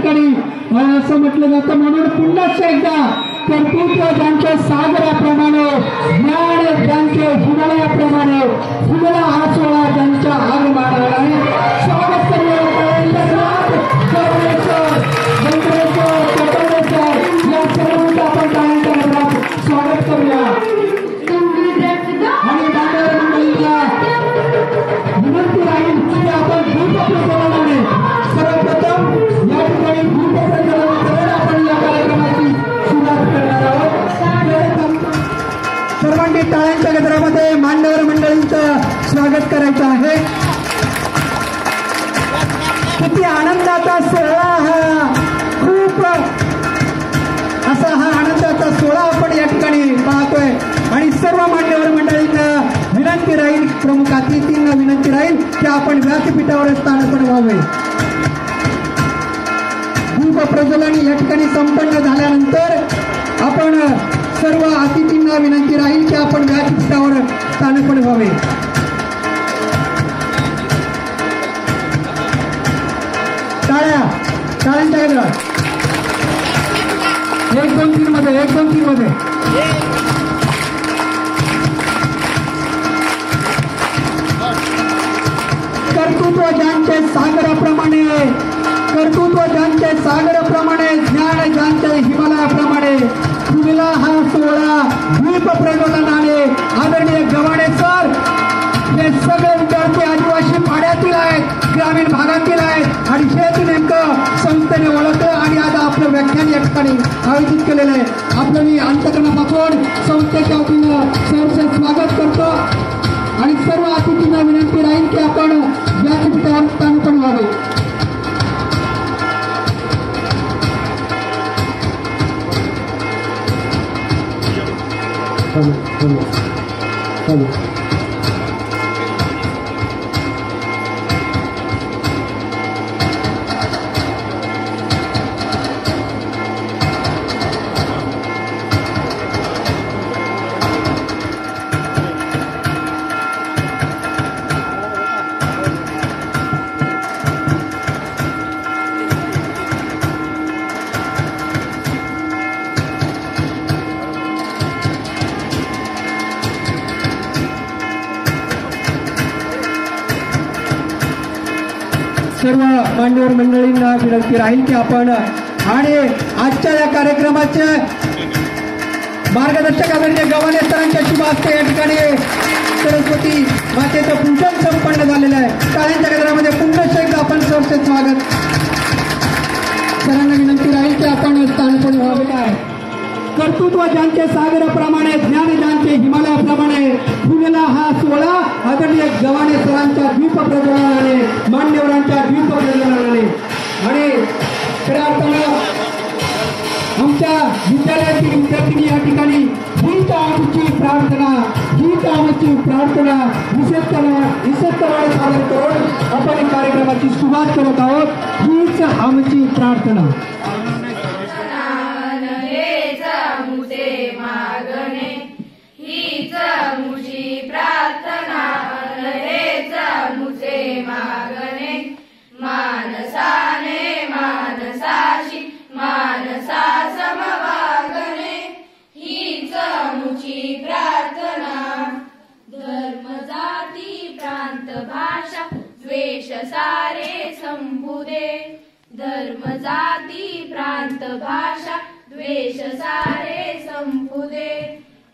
ठिकाणी असं म्हटलं जातं. म्हणून पुन्हा एकदा कर्तृत्व ज्यांच्या सागराप्रमाणे, ज्ञान ज्यांच्या हिमालयाप्रमाणे, फुलला हा सोहळा ज्यांच्या आगमनाने स्वागत करूया. या सर्वांचं आपण टाळ्यांच्या गजरात स्वागत करूया. आणि बांधव मंडळीला विनंती राहील की आपण दीप प्रज्वलनाने सर्वप्रथम या ठिकाणी दीप प्रज्वलन करून आपण या कार्यक्रमाची सुरुवात करणार आहोत. सर्वांनी टाळ्यांच्या गजरामध्ये मान्यवर मंडळींचं स्वागत करायचं आहे. किती आनंदाचा सोहळा हा, खूप असा हा आनंदाचा सोहळा आपण या ठिकाणी पाहतोय. आणि सर्व मान्यवर मंडळींना विनंती राहील, प्रमुख अतिथींना विनंती राहील की आपण व्यासपीठावर स्थानापन्न व्हावे. दीप प्रज्वलन या ठिकाणी संपन्न झाल्यानंतर आपण सर्व अतिथींना विनंती राहील की आपण व्यासपीठावर स्थानापन्न व्हावे. टाळ्यांच्या गजरात 1 2 3 मध्ये 1 2 3 मध्ये कर्तृत्व ज्यांचे सागराप्रमाणे, कर्तृत्व ज्यांचे सागराप्रमाणे, ज्ञान ज्यांचे हिमालयाप्रमाणे, फुलला हा सोहळा दीप प्रज्वलनाने. आदरणीय गव्हाणे सर, हे सगळे विद्यार्थी आदिवासी पाड्यातील आहेत, ग्रामीण भागातील आहेत आणि हेच नेमकं संस्थेने ओळखलं आणि आज आपलं व्याख्यान या ठिकाणी आयोजित केलेलं आहे. आपलं मी अंतकरणापासून संस्थेच्या वतीनं सहर्ष स्वागत करतो आणि सर्व अतिथींना विनंती राहील की आपण व्यासपीठावर स्थानापन्न व्हावे. सर्व मान्यवर मंडळींना विनंती राहील की आपण आणि आजच्या या कार्यक्रमाचे मार्गदर्शक आदरणीय गव्हाणे सरांच्या शुभ हस्ते या ठिकाणी सरस्वती मातेचं पूजन संपन्न झालेलं आहे. टाळ्यांच्या गजरामध्ये पुन्हा एकदा आपण सहर्ष स्वागत. सरांना विनंती राहील की आपण स्थानापन्न व्हावे. काय कर्तृत्व ज्यांचे सागराप्रमाणे, ज्ञान ज्यांचे हिमालयाप्रमाणे, फुलला हा सोहळा आदरणीय गव्हाणे सरांच्या दीप प्रज्वलनाने, मान्यवरांच्या दीप प्रज्वलनाने आणि खऱ्या अर्थानं आमच्या विद्यालयातील विद्यार्थी या ठिकाणी हीच आमची प्रार्थना विशेषतः सादर करून आपण कार्यक्रमाची सुरुवात करत आहोत. हीच आमची प्रार्थना. प्रार्थना हेच मुझे मागणे, मानसाने मानसाशी मानसा समवागणे, हीच मुची प्रार्थना. धर्म जाती प्रांत भाषा द्वेष सारे संपुदे, धर्म जाती प्रांत भाषा द्वेष सारे संपुदे.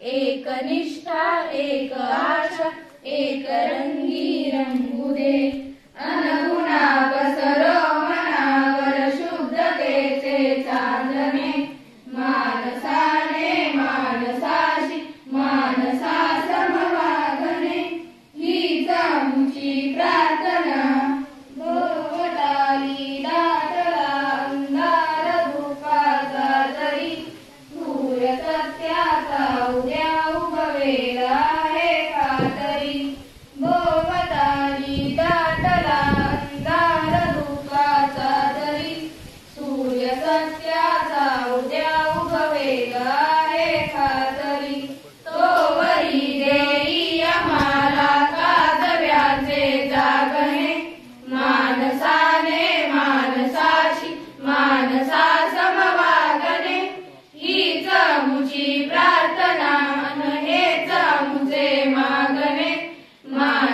एक निष्ठा एक आशा एक रंगी रंगुदे, अनगुणा कसरो मनावर शुद्धतेचे चांदणे, मानसाने मानसाशी मानसा समवागणे, हीच आमची प्रार्थना. भोवताली दाटला अंधार धुपाचा तरी, सूर सत्याचा उद्या उगवेला आहे कातरी. भोवताली दाट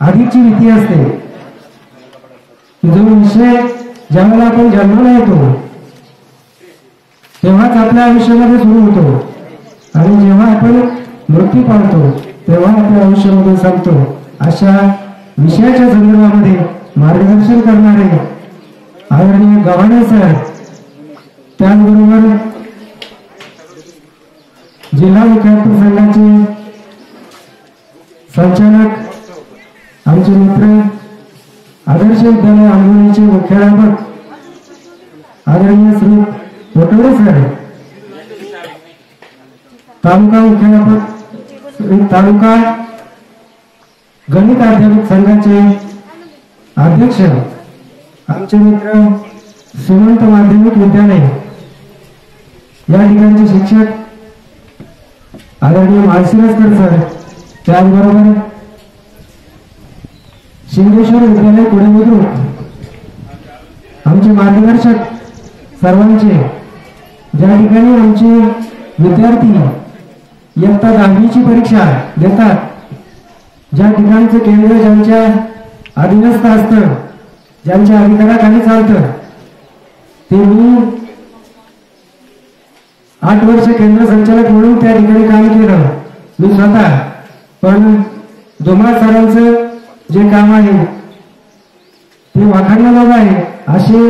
अधिकची भीती असते. जो विषय ज्यावेळेला आपण जन्माला येतो तेव्हाच आपल्या आयुष्यामध्ये सुरू होतो आणि जेव्हा आपण मृत्यू पावतो तेव्हा आपल्या आयुष्यामध्ये संपतो. अशा विषयाच्या संदर्भामध्ये मार्गदर्शन करणारे आदरणीय गव्हाणे सर, त्याचबरोबर जिल्हा विद्यार्थी संघाचे संचालक आमचे मित्र आदर्श विद्यालय आंबोलीचे मुख्याध्यापक आदरणीय श्री पोटवडे सर, तालुका मुख्याध्यापक श्री तालुका गणित अध्यापक संघाचे अध्यक्ष आमचे मित्र श्रीमंत माध्यमिक विद्यालय या ठिकाणचे शिक्षक आदरणीय माळशिरसकर सर, त्याचबरोबर शिंदेश्वर विद्यालय पुणे बुद्रुक आमचे मार्गदर्शक सर्वांचे, ज्या ठिकाणी आमचे विद्यार्थी इयत्ता 10वीची परीक्षा देतात, ज्या ठिकाणचं केंद्र ज्यांच्या अधीनस्थ असतं, ज्यांच्या अधिकाराखाली चालतं, ते मी 8 वर्ष केंद्र संचालक म्हणून त्या ठिकाणी काम केलं मी स्वतः. पण धुमाळ सरांचं जे काम आहे ते वाखाणण्याजोगं आहे. असे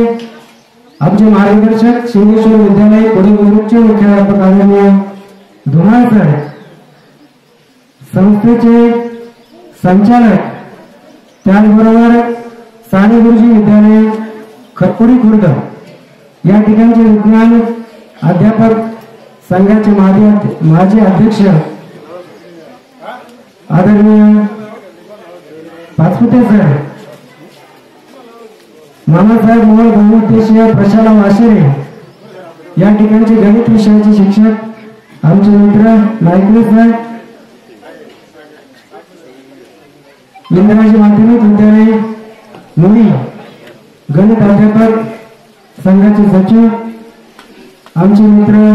आमचे मार्गदर्शक शिंदेश्वर विद्यालय पुणे बुद्रुकचे मुख्याध्यापक आदरणीय धुमाळ सर, संस्थेचे संचालक, त्याचबरोबर साने गुरुजी विद्यालय खरपुडी खुर्द या ठिकाणचे विज्ञान अध्यापक संघाचे माजी अध्यक्ष आदरणीय पाचपुते सर, मामासाहेब मोहोळ बहुउद्देशीय प्रशाला वाशेरे या ठिकाणचे गणित विषयाचे शिक्षक आमचे मित्र नायकले सर, इंद्राजी माध्यमिक विद्यालय मुली गणित अध्यापक संघाचे सचिव आमचे मित्र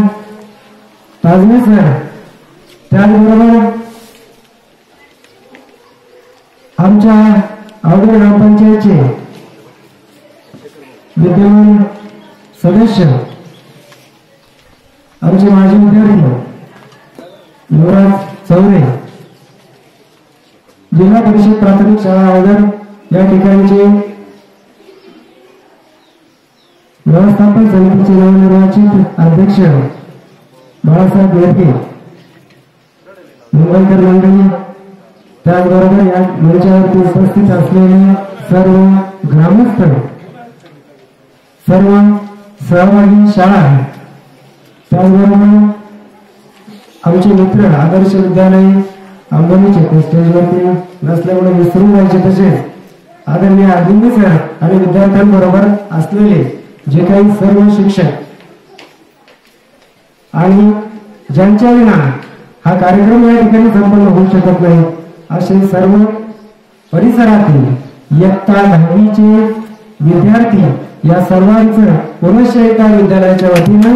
ताजमे सर, त्याचबरोबर आमच्या आवडे ग्रामपंचायतचे विद्यमान सदस्य आमचे माजी विद्यार्थी युवराज चौरे, जिल्हा परिषद प्राथमिक शाळा अवघर या ठिकाणचे व्यवस्थापन समितीचे नवनिर्वाचित अध्यक्ष बाळासाहेब बेडके, मुंबईकर मंडळी, त्याचबरोबर या मंचावरती उपस्थित असलेले सर्व ग्रामस्थ, सर्व सहभागी शाळा, त्याचबरोबर आमचे मित्र आदर्श विद्यालय आंबोलीचे स्टेजवरती नसल्यामुळे विसरून जायचे, तसेच आदरणीय आदिंदे सर आणि विद्यार्थ्यांबरोबर असलेले जे काही सर्व शिक्षक आणि ज्यांच्या विना हा कार्यक्रम या ठिकाणी संपन्न होऊ शकत नाही असे सर्व परिसरातील इयत्ता 10वीचे विद्यार्थी या सर्वांचं पुनश्च एकदा विद्यालयाच्या वतीनं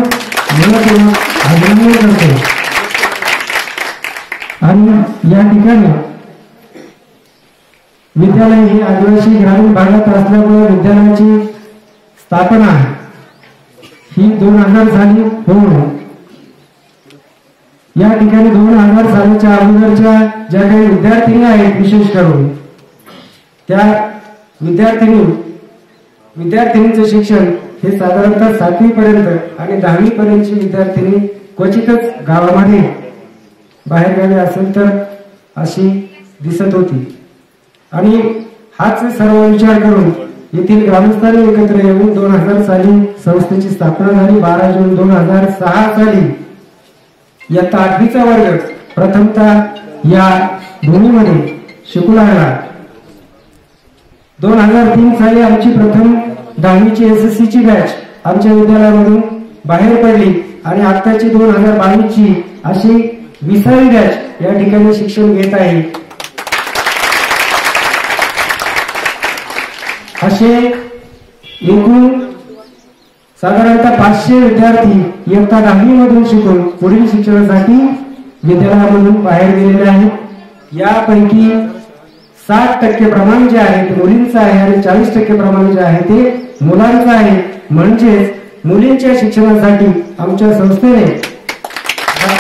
अभिनंदन करतो. आणि या ठिकाणी विद्यालय हे आदिवासी ग्रामीण भागात असल्यामुळे विद्यालयाची स्थापना ही 2000 साली होऊन या ठिकाणी 2000 सालीच्या अगोदरच्या ज्या काही विद्यार्थिनी आहेत, विशेष करून त्या विद्यार्थिनींचं शिक्षण हे साधारणतः 7वी पर्यंत आणि 10वी पर्यंतची विद्यार्थिनी क्वचितच गावामध्ये बाहेरगावी असेल तर अशी दिसत होती. आणि हाच सर्व विचार करून येथील ग्रामस्थांनी एकत्र येऊन 2000 साली संस्थेची स्थापना झाली. 12 जून 2006 साली इयत्ता 8वीचा वर्ग प्रथमतः या भूमीमध्ये शिकू लागला. 2003 साली आमची प्रथम 10वीची SSCची बॅच आमच्या विद्यालयामधून बाहेर पडली आणि आताची 2022ची अशी 20वी बॅच या ठिकाणी शिक्षण घेत आहे. असे एकूण साधारणतः 500 विद्यार्थी इयत्ता 10वी मधून शिकून पुढील शिक्षणासाठी विद्यालयामधून बाहेर गेलेले आहेत. यापैकी 60% प्रमाण जे आहे ते मुलींचं आहे आणि 40% प्रमाण जे आहे ते मुलांचं आहे. म्हणजेच मुलींच्या शिक्षणासाठी आमच्या संस्थेने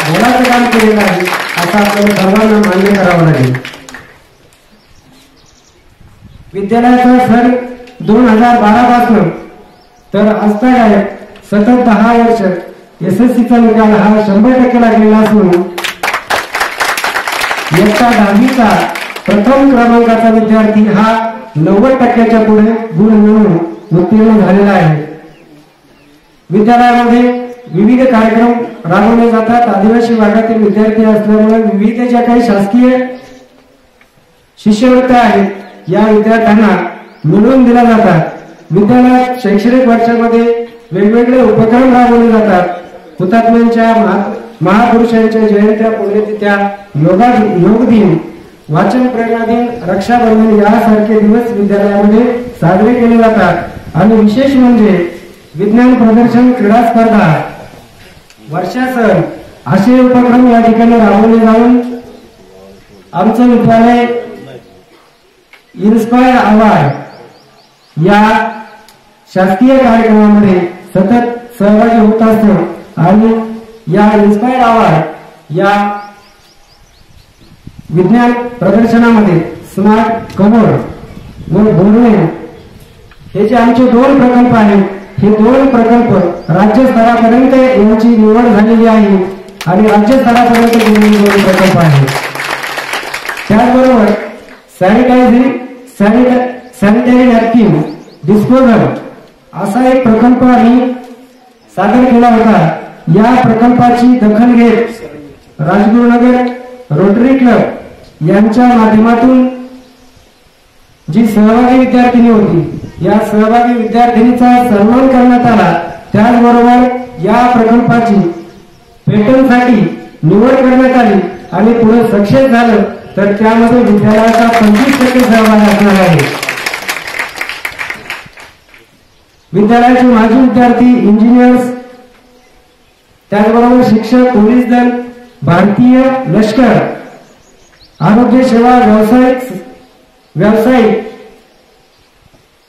मोलाचं काम केलेलं आहे असं आपल्याला सर्वांना मान्य करावं लागेल. विद्यालयाचा सण 2012 पासून तर आजतागायत सतत 10 वर्ष SSCचा निकाल हा 100% लागलेला असून इयत्ता 10वीचा प्रथम क्रमांकाचा विद्यार्थी हा 90%च्या पुढे गुण मिळवून उत्तीर्ण झालेला आहे. विद्यालयामध्ये विविध कार्यक्रम राबवले जातात. आदिवासी भागातील विद्यार्थी असल्यामुळे विविध ज्या काही शासकीय शिष्यवृत्त्या आहेत या विद्यार्थ्यांना मिळवून दिल्या जातात. विद्यालयात शैक्षणिक वर्षामध्ये वेगवेगळे उपक्रम राबवले जातात. हुतात्म्यांच्या महापुरुषांच्या जयंत्या, पुण्यतिथ्या, योग दिन, वाचन प्रेरणा दिन, रक्षाबंधन यासारखे दिवस विद्यालयामध्ये साजरे केले जातात. आणि विशेष म्हणजे विज्ञान प्रदर्शन, क्रीडा स्पर्धा, वर्षासन असे उपक्रम या ठिकाणी राबवले जाऊन आमचं विद्यालय इन्स्पायर अवॉर्ड या शासकीय कार्यक्रमामध्ये सतत सहभागी होत असतो. आणि या इन्स्पायर अवॉर्ड या विज्ञान प्रदर्शनामध्ये स्मार्ट कबोर्ड व बोलणे हे जे आमचे 2 प्रकल्प आहेत, हे 2 प्रकल्प राज्य स्तरापर्यंत यांची निवड झालेली आहे आणि राज्य स्तरापर्यंत गेलेले 2 प्रकल्प आहेत. त्याचबरोबर सॅनिटरी नॅपकिन डिस्पोजल असा एक प्रकल्प आम्ही सादर केला होता. या प्रकल्पाची दखल घेत राजगुरुनगर रोटरी क्लब यांच्या माध्यमातून जी सहभागी विद्यार्थिनी होती या सहभागी विद्यार्थिनीचा सन्मान करण्यात आला. त्याचबरोबर या प्रकल्पाची पेटंटसाठी निवड करण्यात आली आणि पुढे सक्सेस झालं तर त्यामध्ये विद्यालयाचा 25% सहभाग असणार आहे. विद्यालयाचे माजी विद्यार्थी, इंजिनियर्स, त्याचबरोबर शिक्षक, पोलीस दल, भारतीय लष्कर, आरोग्य सेवा, व्यावसायिक,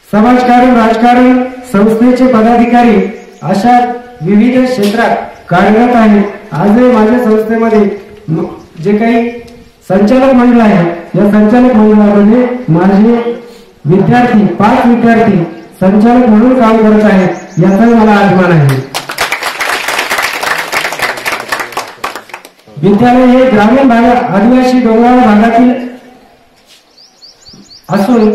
समाजकारण, राजकारण, संस्थेचे पदाधिकारी अशा विविध क्षेत्रात कार्यरत आहेत. आजही माझ्या संस्थेमध्ये जे काही संचालक मंडळ आहे या संचालक मंडळामध्ये माझे विद्यार्थी 5 विद्यार्थी संचालक म्हणून काम करत आहेत याचाही मला अभिमान आहे. विद्यालय हे ग्रामीण भागात आदिवासी डोंगराळ भागातील असून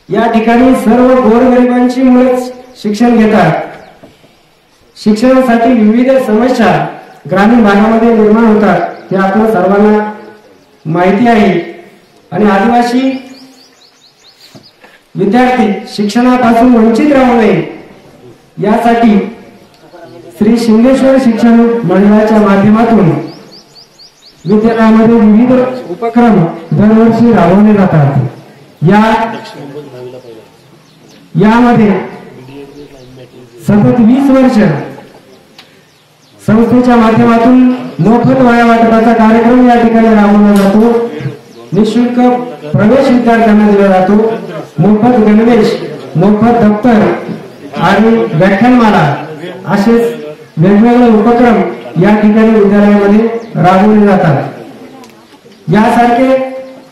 या ठिकाणी सर्व गोरगरिबांची मुलं शिक्षण घेतात. शिक्षणासाठी विविध समस्या ग्रामीण भागामध्ये निर्माण होतात हे आपल्या सर्वांना माहिती आहे. आणि आदिवासी विद्यार्थी शिक्षणापासून वंचित राहू नये यासाठी श्री शिंगेश्वर शिक्षण मंडळाच्या माध्यमातून विद्यालयामध्ये विविध उपक्रम दरवर्षी राबवले जातात. यामध्ये सतत 20 वर्ष संस्थेच्या माध्यमातून मोफत वह्या वाटपाचा कार्यक्रम या ठिकाणी राबवला जातो. निःशुल्क प्रवेश विद्यार्थ्यांना दिला जातो. मोफत गणवेश, मोफत दप्तर आणि व्याख्यानमाला असे वेगवेगळे उपक्रम या ठिकाणी विद्यालयामध्ये राबवले जातात. यासारखे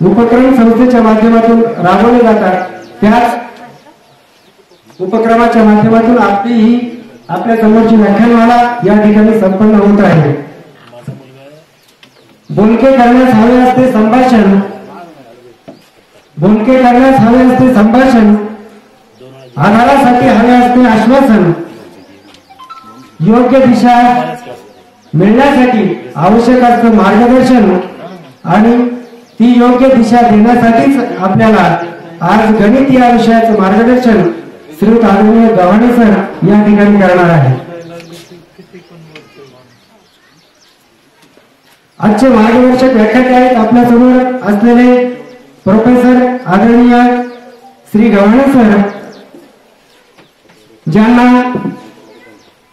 उपक्रम संस्थेच्या माध्यमातून राबवले जातात. त्याच उपक्रमाच्या माध्यमातून आपल्या समोरची व्याख्यानमाला या ठिकाणी संपन्न होत आहे. बोलके करण्यास हवे असते संभाषण, बोलके करण्यास हवे असते संभाषण, आधारासाठी हवे असते आश्वासन, योग्य दिशा मिळण्यासाठी आवश्यक असतं मार्गदर्शन आणि ती योग्य दिशा देण्यासाठीच आपल्याला आज गणित या विषयाचं मार्गदर्शन श्रीयुत आदरणीय गव्हाणे सर या ठिकाणी करणार आहे. आजचे मार्गदर्शक व्याख्याते आहेत आपल्या समोर असलेले प्रोफेसर आदरणीय श्री गव्हाणे सर, ज्यांना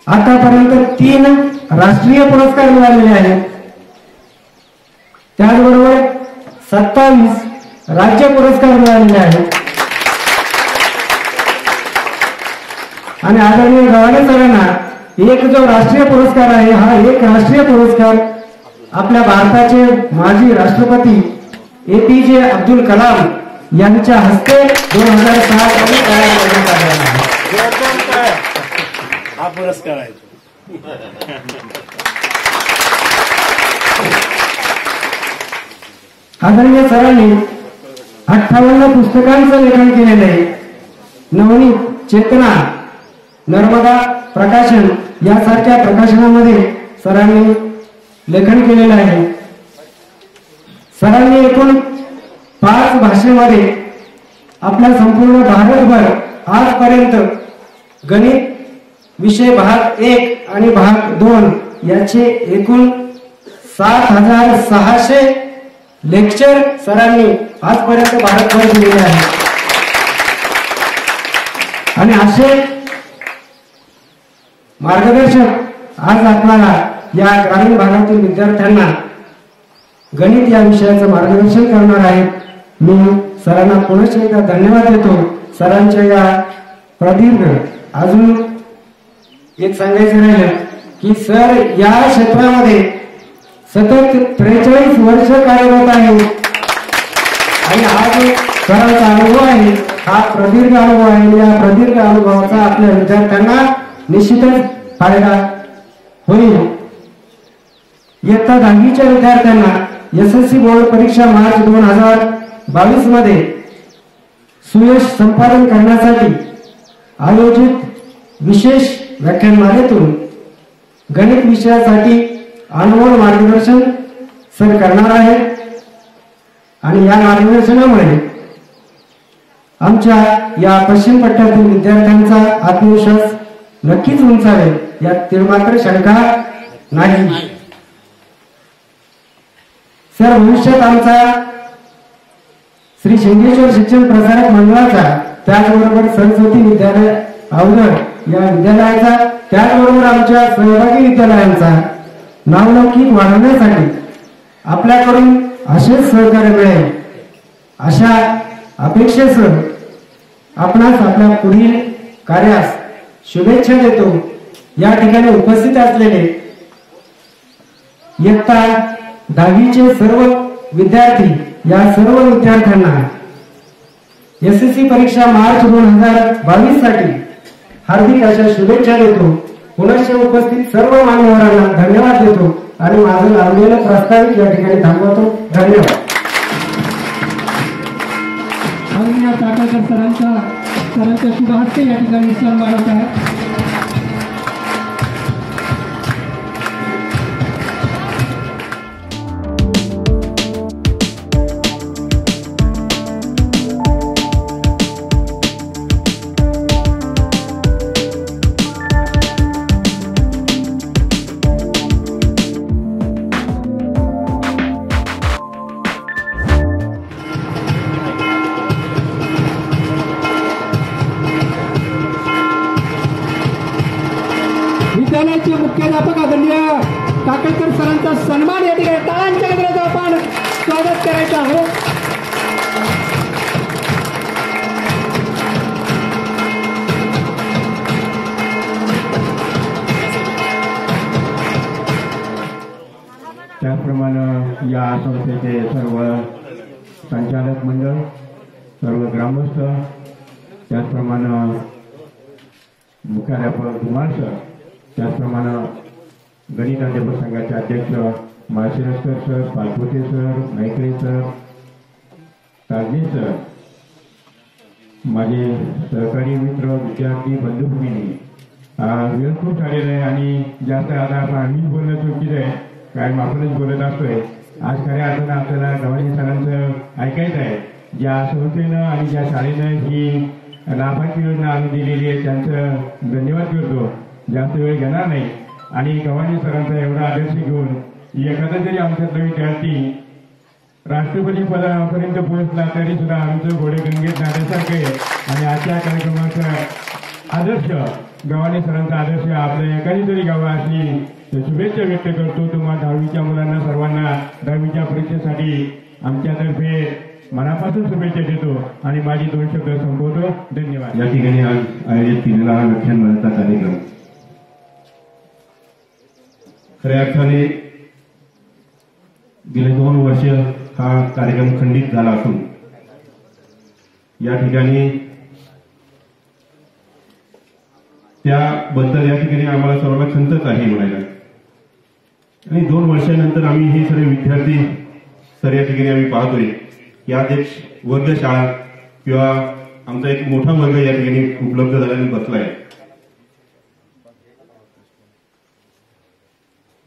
आतापर्यंत 3 राष्ट्रीय पुरस्कार मिळालेले आहेत. त्याचबरोबर 27 राज्य पुरस्कार मिळालेले आहेत. आणि आदरणीय गव्हाणे सरांना एक जो राष्ट्रीय पुरस्कार आहे, हा एक राष्ट्रीय पुरस्कार आपल्या भारताचे माजी राष्ट्रपती APJ अब्दुल कलाम यांच्या हस्ते 2006 साली तयार करण्यात आलेला आहे. हा पुरस्कार आहे. आदरणीय सरांनी 58 पुस्तकांचं लेखन केलेलं आहे. नवनीत, चेतना, नर्मदा प्रकाशन यासारख्या प्रकाशनामध्ये सरांनी लेखन केलेलं आहे. सरांनी एकूण 5 भाषेमध्ये आपल्या संपूर्ण भारतभर आजपर्यंत गणित विषय भाग 1 आणि भाग 2 याचे एकूण 7600 लेक्चर सरांनी आजपर्यंत भारतभर दिलेले आहे. आणि असे मार्गदर्शक आज आपल्याला या ग्रामीण भागातील विद्यार्थ्यांना गणित या विषयाचं मार्गदर्शन करणार आहेत. मी सरांना पुन्हा एकदा धन्यवाद देतो. सरांच्या या प्रदीर्घ अजून एक सांगायचं राहिलं की सर या क्षेत्रामध्ये सतत 43 वर्ष कार्यरत आहे. आणि हा जो सरांचा अनुभव आहे हा प्रदीर्घ अनुभव आहे. या प्रदीर्घ अनुभवाचा आपल्या विद्यार्थ्यांना निश्चितच फायदा होईल. इयत्ता 10वीच्या विद्यार्थ्यांना SSC बोर्ड परीक्षा मार्च 2022 मध्ये सुयश संपादन करण्यासाठी आयोजित विशेष व्याख्यानमालेतून गणित विषयासाठी अनुभव मार्गदर्शन सर करणार आहेत. आणि या मार्गदर्शनामुळे आमच्या या पश्चिम पट्ट्यातील विद्यार्थ्यांचा आत्मविश्वास नक्कीच उंचावेल यात मात्र शंका नाही. सर भविष्यात आमचा श्री शिंगेश्वर शिक्षण प्रसारक मंडळाचा, त्याचबरोबर सरस्वती विद्यालय अवघड या विद्यालयाचा, त्याचबरोबर आमच्या सहभागी विद्यालयांचा नावलौकिक वाढवण्यासाठी आपल्याकडून असेच सहकार्य मिळेल अशा अपेक्षेसह आपणास आपल्या पुढील कार्यास शुभेच्छा देतो. या ठिकाणी उपस्थित असलेले इयत्ता 10वीचे सर्व विद्यार्थी, या सर्व विद्यार्थ्यांना SSC परीक्षा मार्च 2022 साठी हार्दिक अशा शुभेच्छा देतो. पुनश्च उपस्थित सर्व मान्यवरांना धन्यवाद देतो आणि माझं लावलेलं प्रस्तावित या ठिकाणी थांबवतो. धन्यवाद. आदरणीय टाकाळकर सरांच्या शुभ हस्ते या ठिकाणी सन्मान होत आहे. विद्यालयाचे मुख्याध्यापक आदरणीय टाकळकर सरांचा सन्मान या ठिकाणी टाळ्यांच्या गजराचं आपण स्वागत करायचं आहे. त्याचप्रमाणे या संस्थेचे सर्व संचालक मंडळ, सर्व ग्रामस्थ, त्याचप्रमाणे मुख्याध्यापक धुमाळ सर, त्याचप्रमाणे गणित अध्यापक संघाचे अध्यक्ष माळशिरस्कर sir, पालपोटे sir, Naikare sir, ताजनी sir, माझे सहकारी मित्र, विद्यार्थी बंधुभगिनी, वेळ खूप झालेला आहे आणि जास्त आता आम्ही बोलणं चुकीचं आहे, कारण आपणच बोलत असतोय. आज खऱ्या अर्थानं आपल्याला गव्हाणे सरांचं ऐकायचं आहे. ज्या संस्थेनं आणि ज्या शाळेनं ही लाभार्थी योजना आम्ही दिलेली आहे त्यांचं धन्यवाद करतो. जास्त वेळ घेणार नाही. आणि गव्हाणे सरांचा एवढा आदर्श घेऊन एखादा जरी आमच्यातला विद्यार्थी राष्ट्रपती पदापर्यंत पोहोचला तरी सुद्धा आमचं घोडे गंगेत जाण्यासारखं आहे. आणि आजच्या कार्यक्रमाचा आदर्श गव्हाणे सरांचा आदर्श आपल्या एखादी तरी गावा अशी शुभेच्छा व्यक्त करतो. तुम्हाला 10वीच्या मुलांना सर्वांना 10वीच्या परीक्षेसाठी आमच्यातर्फे मनापासून शुभेच्छा देतो आणि माझी 2 शब्द संपवतो. धन्यवाद. या ठिकाणी आज आयोजित केलेला हा व्याख्यानमालेचा कार्यक्रम खऱ्या अर्थाने गेले 2 वर्ष हा कार्यक्रम खंडित झाला असून या ठिकाणी त्याबद्दल या ठिकाणी आम्हाला सर्वांना खंतच आहे म्हणायला. आणि 2 वर्षानंतर आम्ही हे सर्व विद्यार्थी सर या ठिकाणी आम्ही पाहतोय की आज एक वर्गशाळा किंवा आमचा एक मोठा वर्ग या ठिकाणी उपलब्ध झाल्याने बसलाय.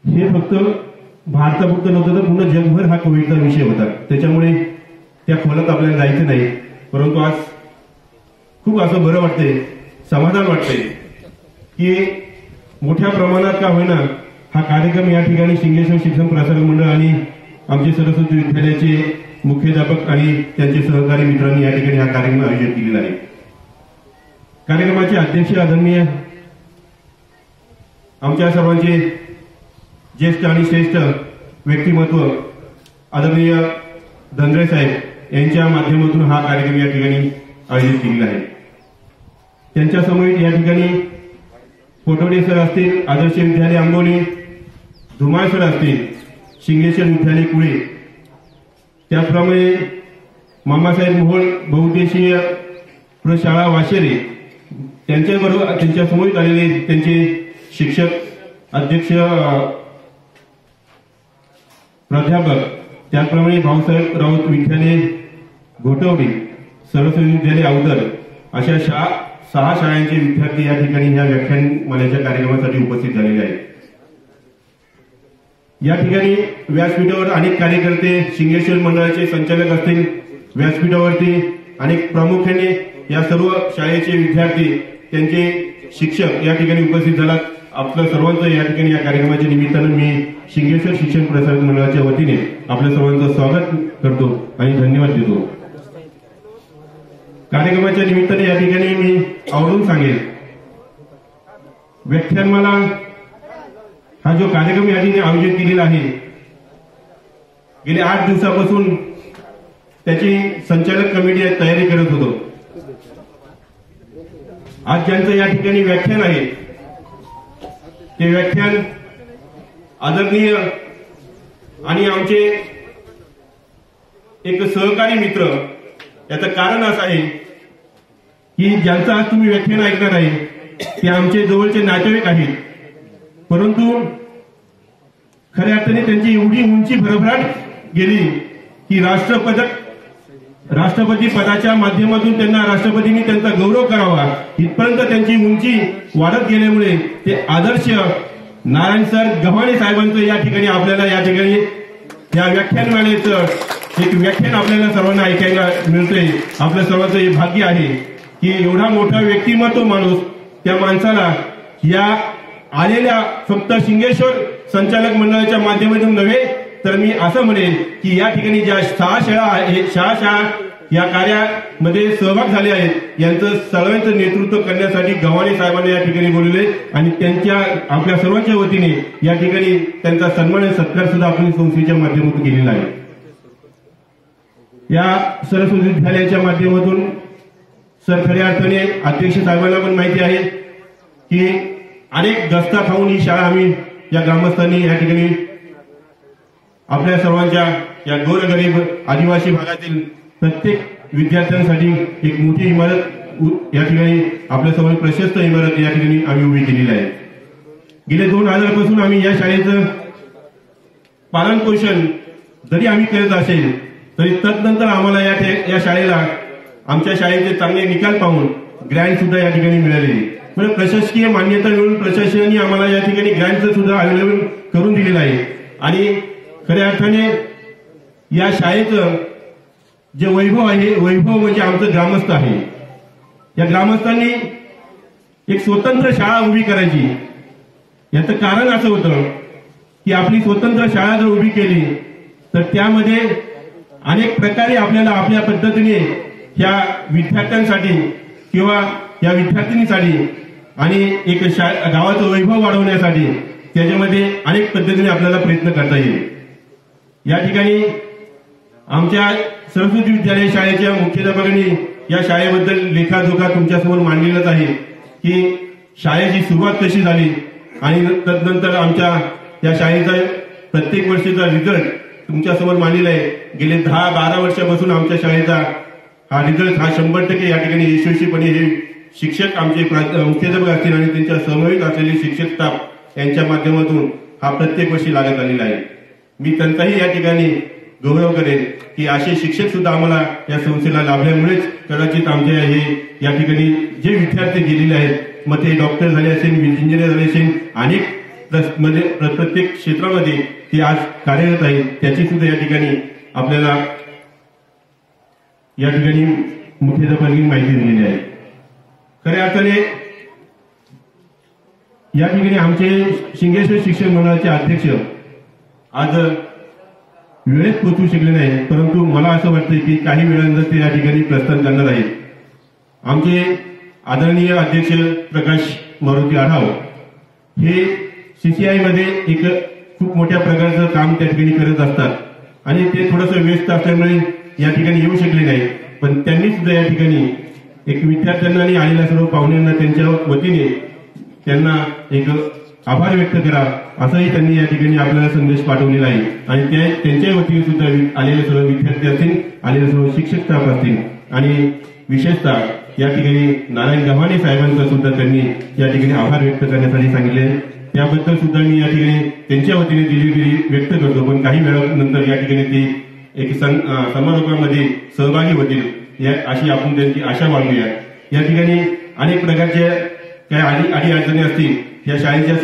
हे फक्त भारतापुरतं नव्हतं तर पूर्ण जगभर हा कोविडचा विषय होता. त्याच्यामुळे त्या खोलात आपल्याला जायचं नाही. परंतु आज खूप असं बरं वाटतंय, समाधान वाटतंय की मोठ्या प्रमाणात का होईना हा कार्यक्रम या ठिकाणी शिंगेश्वर शिक्षण प्रसारक मंडळ आणि आमचे सरस्वती विद्यालयाचे मुख्याध्यापक आणि त्यांचे सहकारी मित्रांनी या ठिकाणी हा कार्यक्रम आयोजित केलेला आहे. कार्यक्रमाचे अध्यक्ष आदरणीय आमच्या सर्वांचे ज्येष्ठ आणि श्रेष्ठ व्यक्तिमत्व आदरणीय धनरे साहेब यांच्या माध्यमातून हा कार्यक्रम या ठिकाणी आयोजित केलेला आहे. त्यांच्या समोर या ठिकाणी फोटोडे सर असतील, आदर्श विद्यालय आंबोली, धुमाळ सर असतील, शिंगेश्वर विद्यालय कुळे, त्याचप्रमाणे मामासाहेब मोहोळ बहुउद्देशीय प्रशाळा वाशेरे त्यांच्याबरोबर त्यांच्या समोर आलेले त्यांचे शिक्षक, अध्यक्ष, प्राध्यापक, त्याचप्रमाणे भाऊसाहेब राऊत विद्यालय घोटवडी, सरस्वती विद्यालय अवदर अशा 6 शाळांचे विद्यार्थी या ठिकाणी या व्याख्यानमालेच्या कार्यक्रमासाठी उपस्थित झालेले आहेत. या ठिकाणी व्यासपीठावर अनेक कार्यकर्ते, शिंगेश्वर मंडळाचे संचालक असतील, व्यासपीठावरती अनेक प्रामुख्याने या सर्व शाळेचे विद्यार्थी, त्यांचे शिक्षक या ठिकाणी उपस्थित झालात. आपलं सर्वांचं या ठिकाणी या कार्यक्रमाच्या निमित्तानं मी शिंगेश्वर शिक्षण प्रसारक मंडळाच्या वतीने आपल्या सर्वांचं स्वागत करतो आणि धन्यवाद देतो. कार्यक्रमाच्या निमित्ताने या ठिकाणी मी आवडून सांगेल, व्याख्यानमाला हा जो कार्यक्रम या ठिकाणी आयोजित केलेला आहे, गेले 8 दिवसापासून त्याची संचालक कमिटी तयारी करत होतो. आज ज्यांचं या ठिकाणी व्याख्यान आहे ते व्याख्यान आदरणीय आणि आमचे एक सहकारी मित्र, याचं कारण असं आहे की ज्यांचं आज तुम्ही व्याख्यान ऐकणार आहे ते आमचे जवळचे नातेवाईक आहेत. परंतु खऱ्या अर्थाने त्यांची एवढी उंची भरभराट गेली की राष्ट्रपती पदाच्या माध्यमातून त्यांना राष्ट्रपतींनी त्यांचा गौरव करावा इथपर्यंत त्यांची उंची वाढत गेल्यामुळे ते आदर्श नारायण सर गव्हाणे साहेबांचं या ठिकाणी आपल्याला या ठिकाणी या व्याख्यानमालेचं एक व्याख्यान आपल्याला सर्वांना ऐकायला मिळतंय. आपल्या सर्वांचं हे भाग्य आहे की एवढा मोठा व्यक्तिमत्व माणूस, त्या माणसाला या आलेल्या फक्त शिंगेश्वर संचालक मंडळाच्या माध्यमातून नव्हे तर मी असं म्हणेन की या ठिकाणी ज्या 6 शाळा आहेत, 6 शाळा या कार्यामध्ये सहभाग झाले आहेत, यांचं सर्वांचं नेतृत्व करण्यासाठी गव्हाणे साहेबांना या ठिकाणी बोलवले आणि त्यांच्या आपल्या सर्वांच्या वतीने या ठिकाणी त्यांचा सन्मान आणि सत्कार सुद्धा आपण संस्थेच्या माध्यमातून केलेला आहे. या सरस्वती विद्यालयाच्या माध्यमातून सर खऱ्या अर्थाने अध्यक्ष साहेबांना पण माहिती आहे की अनेक गस्ता खाऊन ही शाळा आम्ही या ग्रामस्थांनी या ठिकाणी आपल्या सर्वांच्या या गोरगरीब आदिवासी भागातील प्रत्येक विद्यार्थ्यांसाठी एक मोठी इमारत या ठिकाणी आपल्या समोर प्रशस्त इमारत या ठिकाणी आम्ही उभी केलेली आहे. गेले 2000 पासून आम्ही या शाळेचं पालन पोषण जरी आम्ही करत असेल तरी तदनंतर आम्हाला या शाळेला आमच्या शाळेचे चांगले निकाल पाहून ग्रँट सुद्धा या ठिकाणी मिळाले. म्हणजे प्रशासकीय मान्यता मिळून प्रशासनाने आम्हाला या ठिकाणी ग्रँटचं सुद्धा अवेलेबल करून दिलेलं आहे. आणि खऱ्या अर्थाने या शाळेचं जे वैभव आहे, वैभव म्हणजे आमचं ग्रामस्थ आहे. या ग्रामस्थांनी एक स्वतंत्र शाळा उभी करायची. याचं कारण असं होतं की आपली स्वतंत्र शाळा जर उभी केली तर त्यामध्ये अनेक प्रकारे आपल्याला आपल्या पद्धतीने ह्या विद्यार्थ्यांसाठी किंवा या विद्यार्थिनीसाठी आणि एक गावाचं वैभव वाढवण्यासाठी त्याच्यामध्ये अनेक पद्धतीने आपल्याला प्रयत्न करता येईल. या ठिकाणी आमच्या सरस्वती विद्यालय शाळेच्या मुख्याध्यापकांनी या शाळेबद्दल लेखाजोखा तुमच्यासमोर मांडलेलाच आहे की शाळेची सुरुवात कशी झाली आणि तदनंतर आमच्या या शाळेचा प्रत्येक वर्षीचा रिझल्ट तुमच्यासमोर मांडलेला आहे. गेले 10-12 वर्षापासून आमच्या शाळेचा हा रिझल्ट हा 100% या ठिकाणी यशस्वीपणे हे शिक्षक आमचे मुख्याध्यापक असतील आणि त्यांच्या समवेत असलेले शिक्षक स्टाफ यांच्या माध्यमातून हा प्रत्येक वर्षी लागत आलेला आहे. मी त्यांचाही या ठिकाणी गौरव करेन की असे शिक्षक सुद्धा आम्हाला या संस्थेला लाभल्यामुळेच कदाचित आमच्या हे या ठिकाणी जे विद्यार्थी गेलेले आहेत मग ते डॉक्टर झाले असेल, इंजिनियर झाले असेल, अनेक प्रत्येक क्षेत्रामध्ये ते आज कार्यरत आहेत त्याची सुद्धा या ठिकाणी आपल्याला या ठिकाणी मुख्याध्यापकांनी माहिती दिलेली आहे. खऱ्या अर्थाने या ठिकाणी आमचे शिंगेश्वर शिक्षण मंडळाचे अध्यक्ष आज वेळेत पोहोचू शकले नाही, परंतु मला असं वाटतं की काही वेळानंतर ते या ठिकाणी प्रस्थान करणार आहेत. आमचे आदरणीय अध्यक्ष प्रकाश मारुती आढाव हे CCI मध्ये एक खूप मोठ्या प्रकारचं काम त्या ठिकाणी करत असतात आणि ते थोडंसं व्यस्त असल्यामुळे या ठिकाणी येऊ शकले नाही. पण त्यांनी सुद्धा या ठिकाणी एक विद्यार्थ्यांना आणि आलेल्या सर्व पाहुण्यांना त्यांच्या वतीने त्यांना एक आभार व्यक्त करा असंही त्यांनी या ठिकाणी आपल्याला संदेश पाठवलेला आहे. आणि त्यांच्या वतीने सुद्धा आलेले सर्व विद्यार्थी असतील, आलेले सर्व शिक्षक स्टाफ असतील आणि विशेषतः या ठिकाणी नारायण गव्हाणे साहेबांचा सुद्धा त्यांनी या ठिकाणी आभार व्यक्त करण्यासाठी सांगितले. त्याबद्दल सुद्धा मी या ठिकाणी त्यांच्या वतीने दिलगिरी व्यक्त करतो. पण काही वेळानंतर या ठिकाणी ते एक समारोपामध्ये सहभागी होतील अशी आपण त्यांची आशा बाळगूया. या ठिकाणी अनेक प्रकारच्या काही अडी अडचणी असतील. या शाळेच्या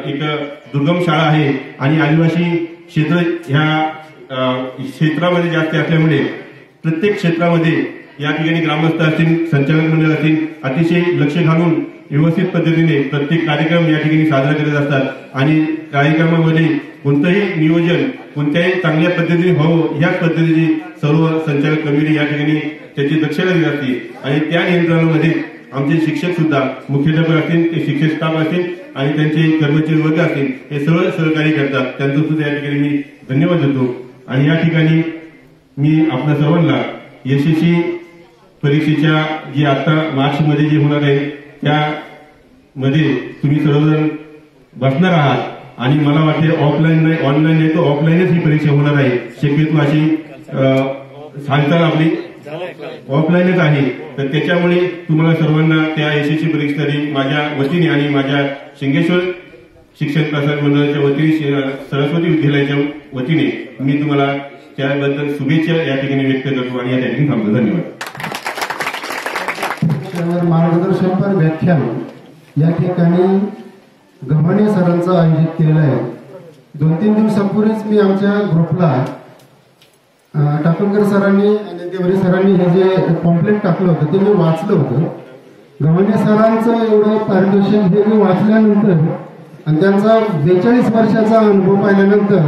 एक दुर्गम शाळा आहे आणि आदिवासी क्षेत्र ह्या क्षेत्रामध्ये जास्त असल्यामुळे प्रत्येक क्षेत्रामध्ये या ठिकाणी ग्रामस्थ असतील, संचालक मंडळ असतील, अतिशय लक्ष घालून व्यवस्थित पद्धतीने प्रत्येक कार्यक्रम या ठिकाणी साजरा करत असतात आणि कार्यक्रमामध्ये कोणतंही नियोजन कोणत्याही चांगल्या पद्धतीने व्हावं ह्याच पद्धतीची सर्व संचालक कमिटी या ठिकाणी त्याची दक्षता घेत असते आणि त्या नियंत्रणामध्ये आमचे शिक्षक सुद्धा मुख्याध्यापक असतील, ते शिक्षक स्टाफ असतील आणि त्यांचे कर्मचारी वर्ग असतील हे सर्व सहकार्य करतात. त्यांचं सुद्धा या ठिकाणी मी धन्यवाद देतो. आणि या ठिकाणी मी आपल्या सर्वांना यशस्वी परीक्षेच्या जी आता मार्च मध्ये जे होणार आहे त्यामध्ये तुम्ही सर्वजण बसणार आहात आणि मला वाटते ऑफलाईन नाही, ऑनलाईन नाही तर ऑफलाईनच ही परीक्षा होणार आहे. शक्यतो अशी हालचाल आपली ऑफलाईनच आहे. तर त्याच्यामुळे तुम्हाला सर्वांना त्या यशस्वी परीक्षेसाठी माझ्या वतीने आणि माझ्या शिंगेश्वर शिक्षण प्रसारक मंडळाच्या वतीने, सरस्वती विद्यालयाच्या वतीने मी तुम्हाला त्याबद्दल शुभेच्छा या ठिकाणी व्यक्त करतो आणि या ठिकाणी थांबतो. धन्यवाद. मार्गदर्शनपर व्याख्यान या ठिकाणी गव्हाणे सरांचं आयोजित केलेलं आहे. 2-3 दिवसापूर्वीच मी आमच्या ग्रुपला टाकणकर सरांनी आणि देवरे सरांनी हे जे पॉम्पलेट टाकलं होतं ते मी वाचलं होतं. गव्हाणे सरांचं एवढं पारितोषिक हे मी वाचल्यानंतर आणि त्यांचा 42 वर्षाचा अनुभव पाहिल्यानंतर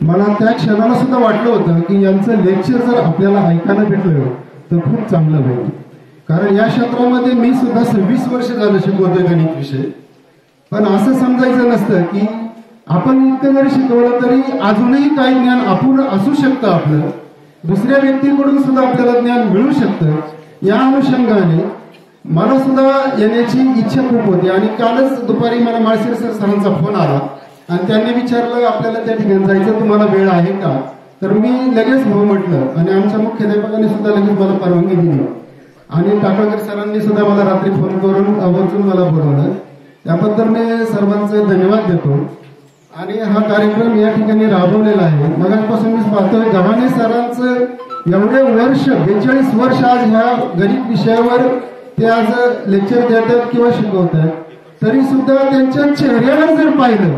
मला त्या क्षणाला सुद्धा वाटलं होतं की यांचं लेक्चर जर आपल्याला ऐकायला भेटलं तर खूप चांगलं होईल. कारण या क्षेत्रामध्ये मी सुद्धा 26 वर्ष झालं शिकवतोय गणित विषय. पण असं समजायचं नसतं की आपण इतकं जरी शिकवलं तरी अजूनही काही ज्ञान अपूर्ण असू शकतं, आपलं दुसऱ्या व्यक्तीकडून सुद्धा आपल्याला ज्ञान मिळू शकतं. या अनुषंगाने मला सुद्धा येण्याची इच्छा खूप होती आणि कालच दुपारी मला माळशेर सरांचा फोन आला आणि त्यांनी विचारलं आपल्याला त्या ठिकाणी जायचं, तुम्हाला वेळ आहे का? तर मी लगेच हो म्हटलं आणि आमच्या मुख्याध्यापकांनी सुद्धा लगेच मला परवानगी दिली आणि टाकळकर सरांनी सुद्धा मला रात्री फोन करून आवर्जून मला बोलवलं. त्याबद्दल मी सर्वांचे धन्यवाद देतो. आणि हा कार्यक्रम या ठिकाणी राबवलेला आहे. मगाचपासून मी पाहतोय गव्हाणे सरांचं एवढे वर्ष 42 वर्ष आज ह्या गणित विषयावर ते आज लेक्चर देतात किंवा शिकवतात, तरी सुद्धा त्यांच्या चेहऱ्यावर जर पाहिलं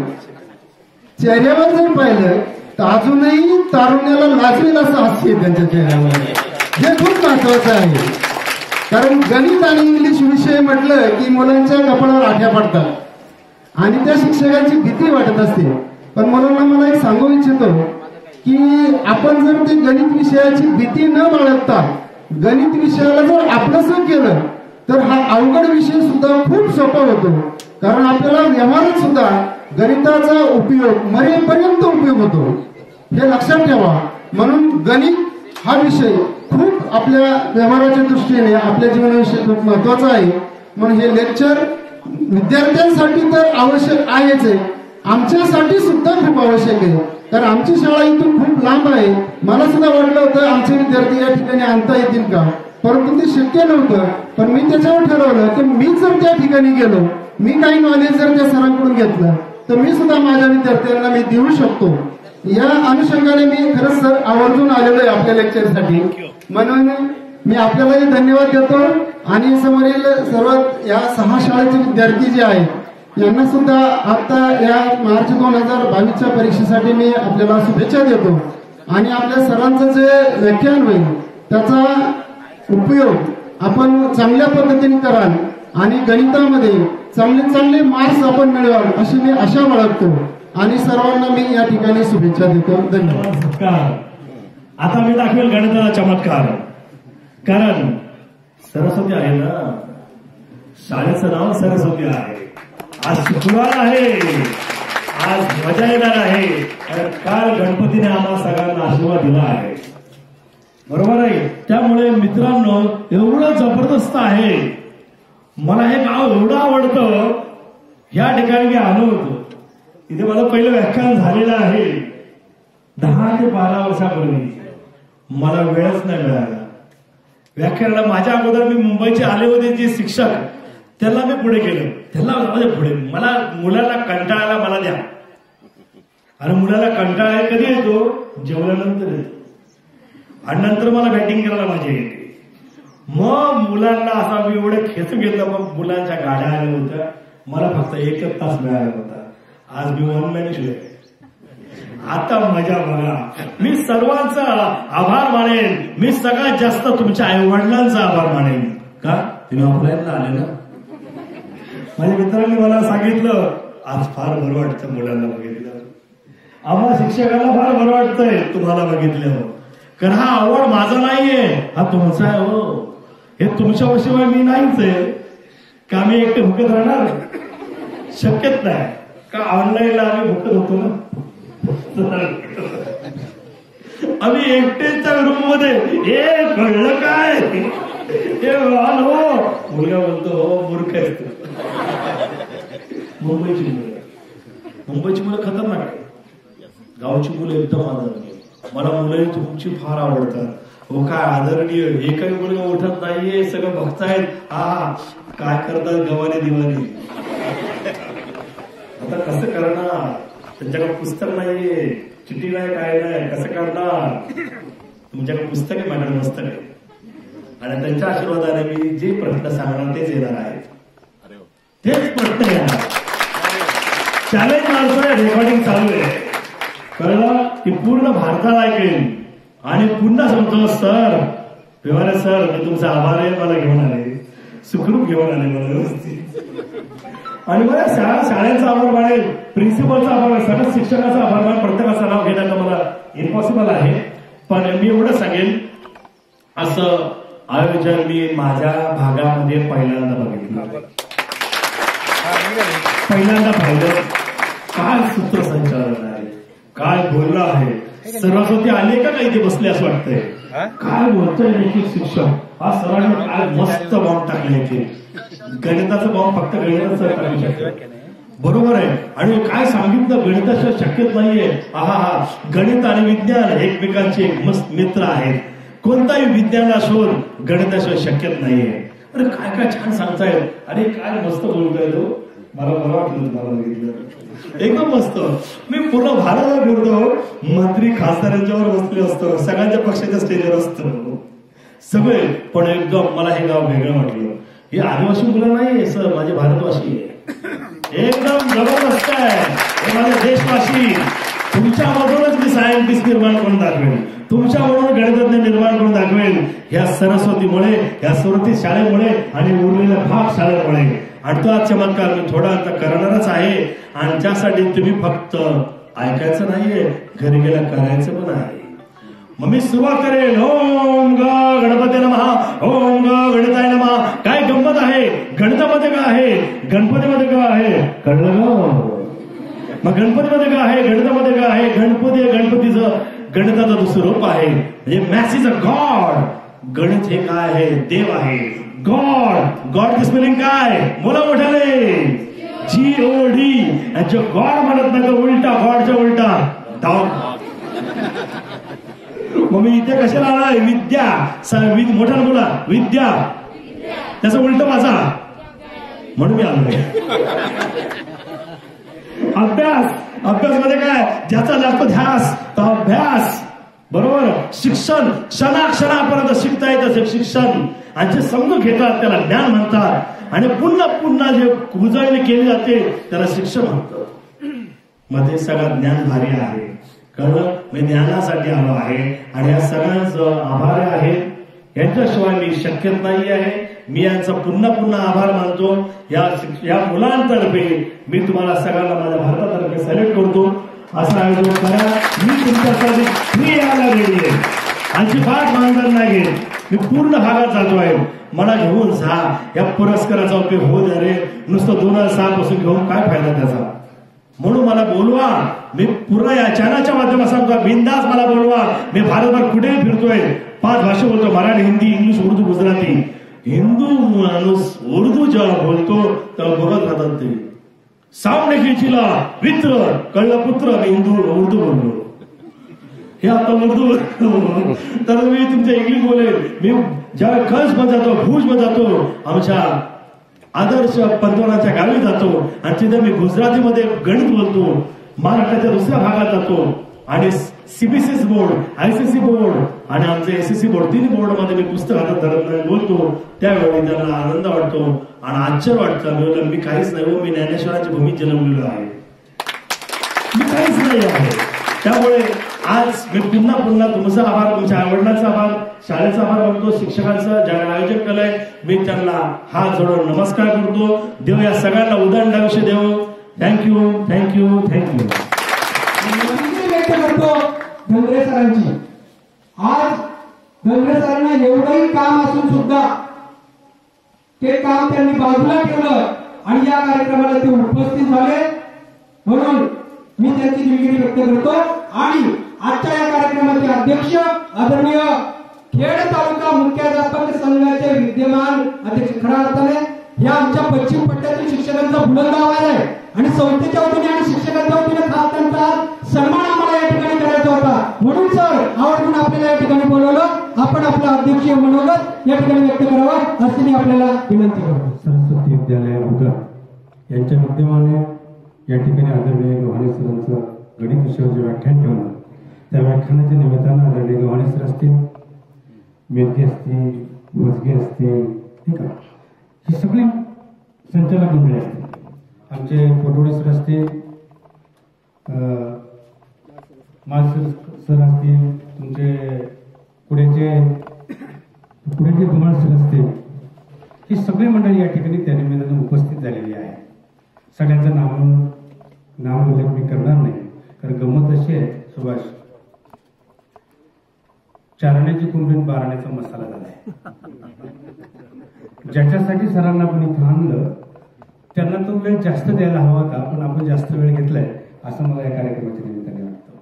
तर अजूनही तारुण्याला लाजवेल असं हास्य त्यांच्या चेहऱ्यावर, हे खूप महत्वाचं आहे. कारण गणित आणि इंग्लिश विषय म्हटलं की मुलांच्या कपाळावर आठ्या पडतात आणि त्या शिक्षकांची भीती वाटत असते. पण मुलांना मला एक सांगू इच्छितो की आपण जर ते गणित विषयाची भीती न बाळगता गणित विषयाला जर आपलंसं केलं तर हा अवघड विषय सुद्धा खूप सोपा होतो. कारण आपल्याला व्यवहारात सुद्धा गणिताचा उपयोग मरेपर्यंत उपयोग होतो, हे लक्षात ठेवा. म्हणून गणित हा विषय खूप आपल्या व्यवहाराच्या दृष्टीने आपल्या जीवनाविषयी खूप महत्वाचा आहे. म्हणून हे लेक्चर विद्यार्थ्यांसाठी तर आवश्यक आहेच आहे, आमच्यासाठी सुद्धा खूप आवश्यक आहे. कारण आमची शाळा इथून खूप लांब आहे. मला सुद्धा वाटलं होतं आमचे विद्यार्थी या ठिकाणी आणता येतील का, परंतु ते शक्य नव्हतं. पण मी त्याच्यावर ठरवलं की मी जर त्या ठिकाणी गेलो, मी काही नॉलेज जर त्या सरांकडून घेतलं तर मी सुद्धा माझ्या विद्यार्थ्यांना मी देऊ शकतो. या अनुषंगाने मी खरंच सर आवर्जून आलेलो आहे आपल्या लेक्चरसाठी. म्हणून मी आपल्यालाही धन्यवाद देतो आणि समोरील सर्व या 6 शाळेचे विद्यार्थी जे आहेत यांना सुद्धा आता या मार्च 2022च्या परीक्षेसाठी मी आपल्याला शुभेच्छा देतो. आणि आपल्या सरांचं जे व्याख्यान होईल त्याचा उपयोग आपण चांगल्या पद्धतीने कराल आणि गणितामध्ये चांगले मार्क्स आपण मिळवाल अशी मी आशा बाळगतो आणि सर्वांना मी या ठिकाणी शुभेच्छा देतो. धन्यवाद. आता मी दाखवेल गणिताचा चमत्कार. कारण सरस्वती आहे ना, शाळेचं नाव सरस्वती आहे. आज शुक्रवार आहे, आज मजा येणार आहे. काल गणपतीने आम्हाला सगळ्यांना आशीर्वाद दिला आहे, बरोबर आहे. त्यामुळे मित्रांनो एवढं जबरदस्त आहे, मला हे गाव एवढं आवडतं. या ठिकाणी मी आलो होतो, इथे माझं पहिलं व्याख्यान झालेलं आहे 10 ते 12 वर्षापूर्वी. मला वेळच नाही मिळाला व्याख्यानाला. माझ्या अगोदर मी मुंबईचे आले होते जे शिक्षक, त्यांना मी पुढे केलं. त्यांना पुढे मला मुलाला कंटाळायला मला द्या. आणि मुलाला कंटाळा कधी येतो, जेवल्यानंतर येतो. आणि नंतर मला बॅटिंग करायला मजा येते. मग मुलांना असा मी एवढं खेचून घेतलं. मग मुलांच्या गाड्या आल्या होत्या, मला फक्त 1 तास मिळाला होता. आज मी 1 मॅन शिवाय. आता मजा बघा. मी सर्वांचा आभार मानेन. मी सगळ्यात जास्त तुमच्या आई वडिलांचा आभार मानेन. का तुम्ही ऑफलाईनला आले ना. माझ्या मित्रांनी मला सांगितलं आज फार बरं वाटतं मुलांना बघितलं, आम्हाला शिक्षकांना फार बरं वाटतंय तुम्हाला बघितल्यावर. कारण हा आवड माझा नाहीये, हा तुमचा आहे. हो, हे तुमच्याशिवाय मी नाहीच आहे. का मी एकटे भुकत राहणार, शक्यच नाही. का ऑनलाईनला आम्ही भुकत होतो ना, आम्ही एकटेच्या रूम मध्ये. हे कळलं काय, हे हो मुलगा बोलतो हो मूर्ख आहे. मुंबईची मुलं खतरनाक आहे, गावची मुलं एकदम आदरणीय. मला मुलंही तुमची फार आवडतात. हो काय आदरणीय, एकही मुलगा उठत नाहीये, सगळं बघतायत. हा काय करतात गव्हाने दिवाणी. आता कसं करणार, त्यांच्याकडे पुस्तक नाहीये, चिठी नाही, काय नाही, कसं करणार. तुमच्याकडे पुस्तक आहे, माझ्याकडे पुस्तक आहे. आणि त्यांच्या आशीर्वादाने मी जे प्रश्न सांगणार तेच येणार आहेत, तेच प्रश्न येणार. चॅलेंज मारतोय, रेकॉर्डिंग चालू आहे, कळलं की पूर्ण भारताला ऐकेल. आणि पुन्हा सांगतो सर, व्यवहार सर मी तुमचा आभार आहे. मला घेऊन आले, सुखरूप घेऊन आले मला व्यवस्थित. आणि मला शाळेचा आभार मानेल, प्रिन्सिपलचा आभार मानेल, सगळ्या शिक्षकाचा आभार मानेल. प्रत्येकाचं नाव घेण्याचं मला इम्पॉसिबल आहे, पण मी एवढं सांगेन असं आयोजन मी माझ्या भागामध्ये पहिल्यांदा बघितलं, पहिल्यांदा पाहिलं. काय सूत्रसंचालन आहे, काय बोलणं आहे. सरस्वती आले का काही ते बसले असं वाटतंय. काय बोलतोय एक शिक्षक, हा सरांनी काय मस्त बॉम्ब टाकले की गणिताचं बॉम्ब फक्त गणिताचं टाकू शकतो, बरोबर आहे. आणि काय सांगितलं गणिताशिवाय शक्यच नाहीये. हा गणित आणि विज्ञान एकमेकांचे मस्त मित्र आहेत. कोणताही विज्ञानाला शोध गणिताशिवाय शक्यच नाहीये. अरे काय काय छान सांगतायत, अरे काय मस्त बोलताय तो. मला बरं वाटलं तुम्हाला बघितलं, एकदम मस्त. मी पूर्ण भारताला फिरतो, मंत्री खासदारांच्यावर बसले असतो, सगळ्यांच्या पक्षाच्या स्टेजवर असतो सगळे. पण एकदम मला हे गाव वेगळं वाटलं. हे आदिवासी मुलं नाही सर, माझे भारतवासी आहे, एकदम जबरदस्त आहे. हे माझे देशवासी. तुमच्यामधूनच मी सायंटिस्ट निर्माण करून दाखवेल, तुमच्यामधून गणितज्ञ निर्माण करून दाखवेल. ह्या सरस्वतीमुळे, ह्या सरस्वती शाळेमुळे आणि उरलेल्या भाग शाळेमुळे. आणि तो चमत्कार मी थोडा आता करणारच आहे. आणि त्यासाठी तुम्ही फक्त ऐकायचं नाहीये, घरी गेला करायचं पण आहे. मग मी सुरुवात करेन. ओम ग गणपती नमः, ओम ग गणिताय नमः. काय गंमत आहे, गणितामध्ये का आहे, गणपतीमध्ये का आहे, कळलं ग. मग गणपतीमध्ये का आहे, गणितामध्ये का आहे. गणपती गणपतीचं गणिताचं दुसरं रूप आहे. म्हणजे मॅथ्स इज अ गॉड. गणित हे काय आहे? देव आहे. गॉड. गॉड स्पेलिंग काय? बोला मोठ्याने. GOD. आणि जो गॉड म्हणत नाही तो उलटा, गॉडच्या उलटा डॉग. मग मी इथे कशाला आलाय? विद्या. मोठ्याने बोला. विद्या. त्याचं उलट वाचा म्हणून मी आलोय. अभ्यास. अभ्यास मध्ये काय? ज्याचा जास्त ध्यास तो अभ्यास. बरोबर. शिक्षण. क्षणाक्षणापर्यंत शिकता येत असेल शिक्षण. आणि जे समजून घेतात त्याला ज्ञान म्हणतात. आणि पुन्हा पुन्हा जे उजळणी केली जाते त्याला शिक्षण म्हणतात. मध्ये सगळं ज्ञान भारी आहे. कळलं? मी ज्ञानासाठी आलो आहे आणि या सगळ्यांचं आभार आहे. यांच्याशिवाय मी शक्यत नाही आहे. मी यांचा पुन्हा पुन्हा आभार मानतो. या मुलांतर्फे मी तुम्हाला सगळ्यांना माझ्या भारतातर्फे सॅल्यूट करतो. असा आयोजन करा. मी तुमच्यासाठी फ्री यायला रेडी आहे. अजिबात मानधन नाही घेत. मी पूर्ण भागात जातो आहे. मला घेऊन जा. या पुरस्काराचा उपयोग होऊ द्या रे. नुसतं 2006 पासून घेऊन काय फायदा त्याचा? म्हणून मला बोलवा. मी पूर्ण या चॅनलच्या माध्यमातून सांगतो बिंदास मला बोलवा. मी भारतभर कुठेही फिरतोय. 5 भाषा बोलतो. मराठी, हिंदी, इंग्लिश, उर्दू, गुजराती. हिंदू माणूस उर्दू जेव्हा बोलतो तेव्हा बघत राहतात ते. सामने खिचिला मित्र कळलं पुत्र. मी उर्दू बोललो. हे आता उर्दू तर मी तुमच्या इंग्लिश बोलेल. मी ज्यावेळी कच्छ जातो, भुज जातो, आमच्या आदर्श पंतप्रधानांच्या गावी जातो आणि तिथे मी गुजरातीमध्ये गणित बोलतो. महाराष्ट्राच्या दुसऱ्या भागात जातो आणि CBSE बोर्ड, ICC बोर्ड आणि आमचे SSC बोर्ड 3 बोर्ड मध्ये मी पुस्तक हातात धरत बोलतो. त्यावेळी त्यांना आनंद वाटतो आणि आश्चर्य वाटतं. मी काहीच नाही हो. मी ज्ञानेश्वरांच्या भूमीत जन्मलेलो आहे. मी काहीच नाही आहे. त्यामुळे आज मी पुन्हा पुन्हा तुमचा आभार, तुमच्या आवडण्याचा आभार, शाळेचा आभार मानतो, शिक्षकांचा ज्यांना आयोजन केलंय मी त्यांना हात जोडून नमस्कार करतो. देव या सगळ्यांना उदंड आयुष्य देव. Thank you thank you thank you. व्यक्त करतो धनगरे सरांची. आज धनगरे सरांना एवढंही काम असून सुद्धा ते काम त्यांनी बाजूला ठेवलं आणि या कार्यक्रमाला ते उपस्थित झाले. म्हणून मी त्यांची दिलगिरी व्यक्त करतो. आणि आजच्या या कार्यक्रमाचे अध्यक्ष आदरणीय खेड तालुका मुख्याध्यापक संघाचे विद्यमान अध्यक्ष. खऱ्या अर्थाने या आमच्या पश्चिम पट्ट्यातील शिक्षकांचा बुलंद आवाज आहे आणि संस्थेच्या वतीने आणि शिक्षकांच्या वतीने खास त्यांचा सन्मान आम्हाला या ठिकाणी करायचा होता. म्हणून सर आवर्जून आपल्याला या ठिकाणी बोलवलं. आपण आपला अध्यक्षीय मनोगत या ठिकाणी व्यक्त करावं अशी मी आपल्याला विनंती करतो. सरस्वती विद्यालय उदर यांच्या विद्यमाने या ठिकाणी आदरणीय गव्हाणे सरांचं गणित विषयावर जे व्याख्यान ठेवलं त्या व्याख्यानाच्या निमित्तानं आदरणीय गव्हाणे सर असतील, मेथी असतील, वजगे असतील, ठीक आहे, ही सगळी संचालक मंडळी असतील, आमचे पोटोडे सर असतील, मास्टर सर असतील, तुमचे पुढेचे धुमाळ सर असतील, ही सगळी मंडळी या ठिकाणी त्या निमित्तानं उपस्थित झालेली आहे. सगळ्यांचं नाव उल्लेख मी करणार नाही कारण गंमत अशी आहे सुभाष, चारण्याची कोंबडीन बारण्याचा मसाला झालाय. ज्याच्यासाठी सरांना आपण इथं आणलं त्यांना तो वेळ जास्त द्यायला हवा होता पण आपण जास्त वेळ घेतलाय असं मला या कार्यक्रमाच्या निमित्ताने वाटतं.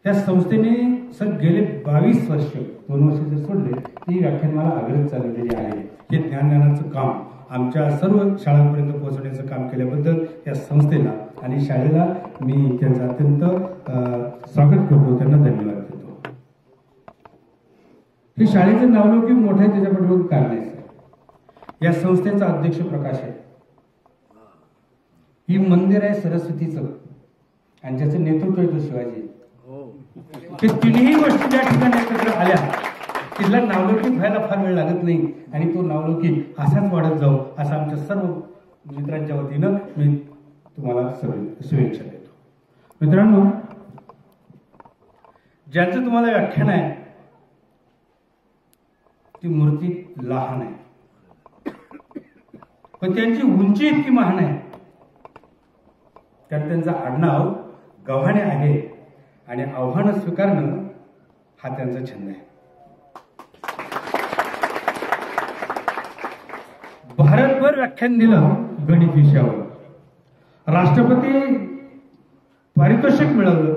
त्या संस्थेने सर गेले 22 वर्ष 2 वर्ष जर सोडले ती व्याख्यानमाला अग्रत चालवलेली आहे. हे ज्ञानाचं काम आमच्या सर्व शाळांपर्यंत पोहोचवण्याचं काम केल्याबद्दल या संस्थेला आणि शाळेला मी त्यांचं अत्यंत स्वागत करतो, त्यांना धन्यवाद देतो. हे शाळेचं नावलौकिक मोठं आहे त्याच्याबरोबर कारण आहे सर. या संस्थेचा अध्यक्ष प्रकाश आहे, ही मंदिर आहे सरस्वतीचं आणि ज्याचं नेतृत्व आहे तो शिवाजी. ते तिन्ही गोष्टी ज्या ठिकाणी एकत्र आल्या तिला नावलौकिक व्हायला फार वेळ लागत नाही आणि तो नावलौकिक असाच वाढत जाऊ असं आमच्या सर्व मित्रांच्या वतीनं मी तुम्हाला शुभेच्छा देतो. मित्रांनो, ज्यांचं तुम्हाला व्याख्यान आहे ती मूर्ती लहान आहे पण त्यांची उंची इतकी महान आहे कारण त्यांचं आडनाव गव्हाणे आहे आणि आव्हानं स्वीकारणं हा त्यांचा छंद आहे. भारतभर व्याख्यान दिलं गणित विषयावर, राष्ट्रपती पारितोषिक मिळवलं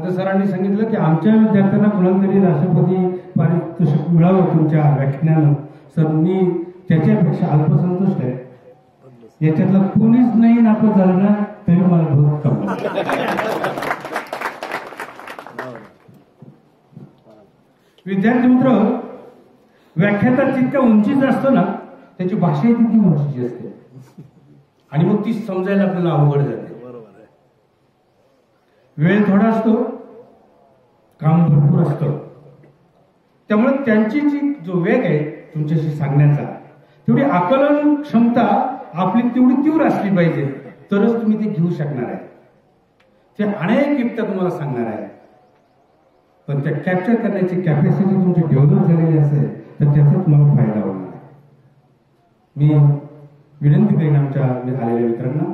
आता सरांनी सांगितलं की आमच्या विद्यार्थ्यांना कुणाला तरी राष्ट्रपती पारितोषिक मिळावं तुमच्या व्याख्यानानं. सर मी त्याच्यापेक्षा अल्पसंतुष्ट आहे. याच्यातलं कोणीच नाही नापास झालं ना तरी मला बहुत कम. विद्यार्थी मित्र, व्याख्याता जितक्या उंचीचा असतो ना त्याची भाषा तितकी उंचीची असते आणि मग ती समजायला आपल्याला अवघड जाते. वेळ थोडा असतो, काम भरपूर असतं. त्यामुळे त्यांची जी जो वेग आहे तुमच्याशी सांगण्याचा, तेवढी आकलन क्षमता आपली तेवढी तीव्र असली पाहिजे, तरच तुम्ही ते घेऊ शकणार आहे. ते अनेक युक्त्या तुम्हाला सांगणार आहे, पण त्या कॅप्चर करण्याची कॅपॅसिटी तुमची डेव्हलप झालेली असेल तर त्याचा तुम्हाला फायदा होणार आहे. मी विनंती करीन आमच्या आलेल्या मित्रांना,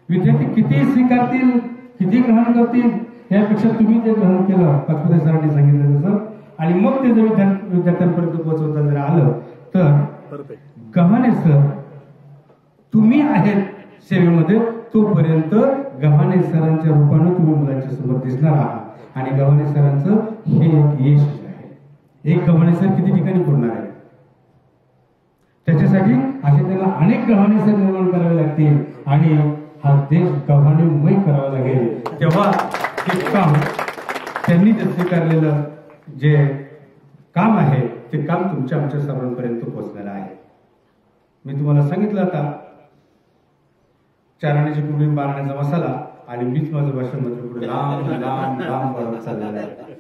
विद्यार्थी किती स्वीकारतील, किती ग्रहण करतील, यापेक्षा तुम्ही जे ग्रहण केलं पाचपुते सरांनी सांगितलं तसं, आणि मग ते जर विद्यार्थ्यांपर्यंत पोहोचवता जर आलं तर गव्हाणे सर तुम्ही आहेत सेवेमध्ये, तोपर्यंत गव्हाणे सरांच्या रूपानं तुम्ही मुलांच्या समोर दिसणार आहात. आणि गव्हाणे सरांचं हे एक यश आहे. एक गव्हाणे सर किती ठिकाणी पुरणार आहे, त्याच्यासाठी असे त्यांना अनेक गव्हाणे सर निर्माण करावे लागतील आणि हा देश गव्हाणेमय करावा लागेल. तेव्हा हे काम त्यांनी जे स्वीकारलेलं जे काम आहे ते काम तुमच्या आमच्या सर्वांपर्यंत पोहोचलेलं आहे. मी तुम्हाला सांगितलं आता चाराण्याची कुंडी मारण्याचा मसाला, आणि मीच माझं भाषण मात्र पुढे लांब लांब लांब वाढत चाललेलं आहे.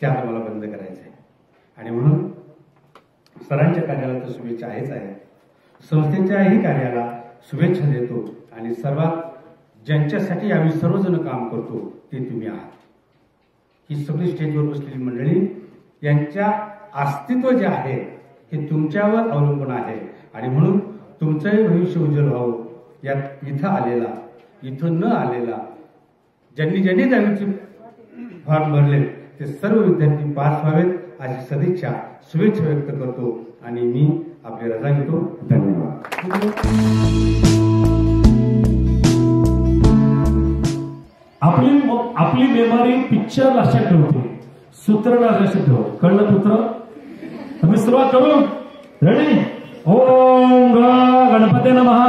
ते आता मला बंद करायचं आहे. आणि म्हणून सरांच्या कार्याला तर शुभेच्छा आहेच आहे, संस्थेच्याही कार्याला शुभेच्छा देतो. आणि सर्वात ज्यांच्यासाठी आम्ही सर्वजण काम करतो ते तुम्ही आहात. ही सगळी स्टेजवर बसलेली मंडळी, यांच्या अस्तित्व जे आहे हे तुमच्यावर अवलंबून आहे. आणि म्हणून तुमचंही भविष्य उज्ज्वल व्हावं, यात इथं आलेला, इथं न आलेला, ज्यांनी ज्यांनी दहावीचे फॉर्म भरले ते सर्व विद्यार्थी पास व्हावेत अशी सदिच्छा शुभेच्छा व्यक्त करतो आणि मी आपली रजा घेतो. धन्यवाद. आपली मेमरी पिक्चर लक्षात ठेवते, सूत्र लक्षात ठेव. कळलं पुत्र? आम्ही सुरुवात करू. रेडी? ओम ग गणपती नमः,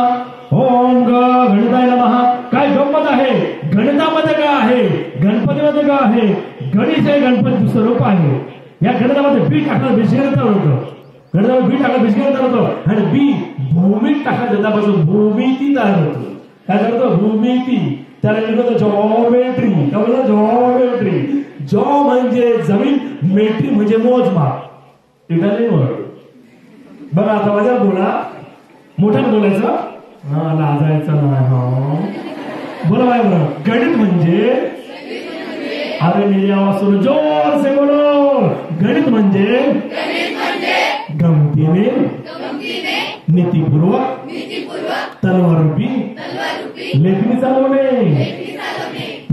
ओम ग गणिताय नमः. काय गंमत आहे, गणितामध्ये काय आहे, गणपतीमध्ये काय आहे. गणित हे गणपतीचं रूप आहे. या गणितामध्ये बी टाकलं बीजगणित होतं, गणितामध्ये बी टाकलं बीजगणित होतं, आणि बी भूमीत टाकलं त्यापासून भूमिती तयार होतं. काय करतो? भूमिती. त्याला लिहिलं जॉमेट्री. काय बोलतो? जॉमेट्री. जॉ म्हणजे जमीन, मेट्री म्हणजे मोजमाप. Italian word. बघा आता माझ्या बोला, मोठ्यानं बोलायचं, हा लाजायचं नाही. हा बोला बाय बोला. गणित म्हणजे, अरे मेरी आवाज सुनो, जोर से बोलो. गणित म्हणजे गमतीने, नीतिपूर्वक, तलवारूपी लेखणी चालवणे.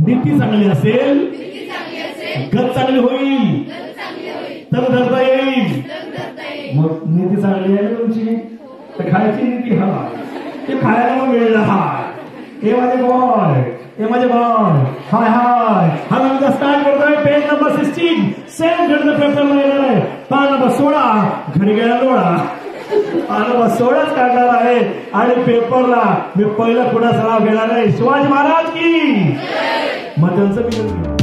नीती चांगली असेल, गत चांगली होईल, तर धरता येईल. मग नीती चांगली आहे तुमची तर खायची नीती हा, ते खायला मिळलं. हा हे माझे बॉय, हे माझे बॉय. हाय हाय. हा मी स्टार्ट करतोय. पेज नंबर 16 सेम गणित पेपरला येणार आहे. पान नंबर 16 घरी गेला लोळा. पान नंबर 16च काढणार आहे. आणि पेपरला मी पहिला कुणाचं नाव घेणार आहे, शिवाजी महाराज की. मग त्यांचं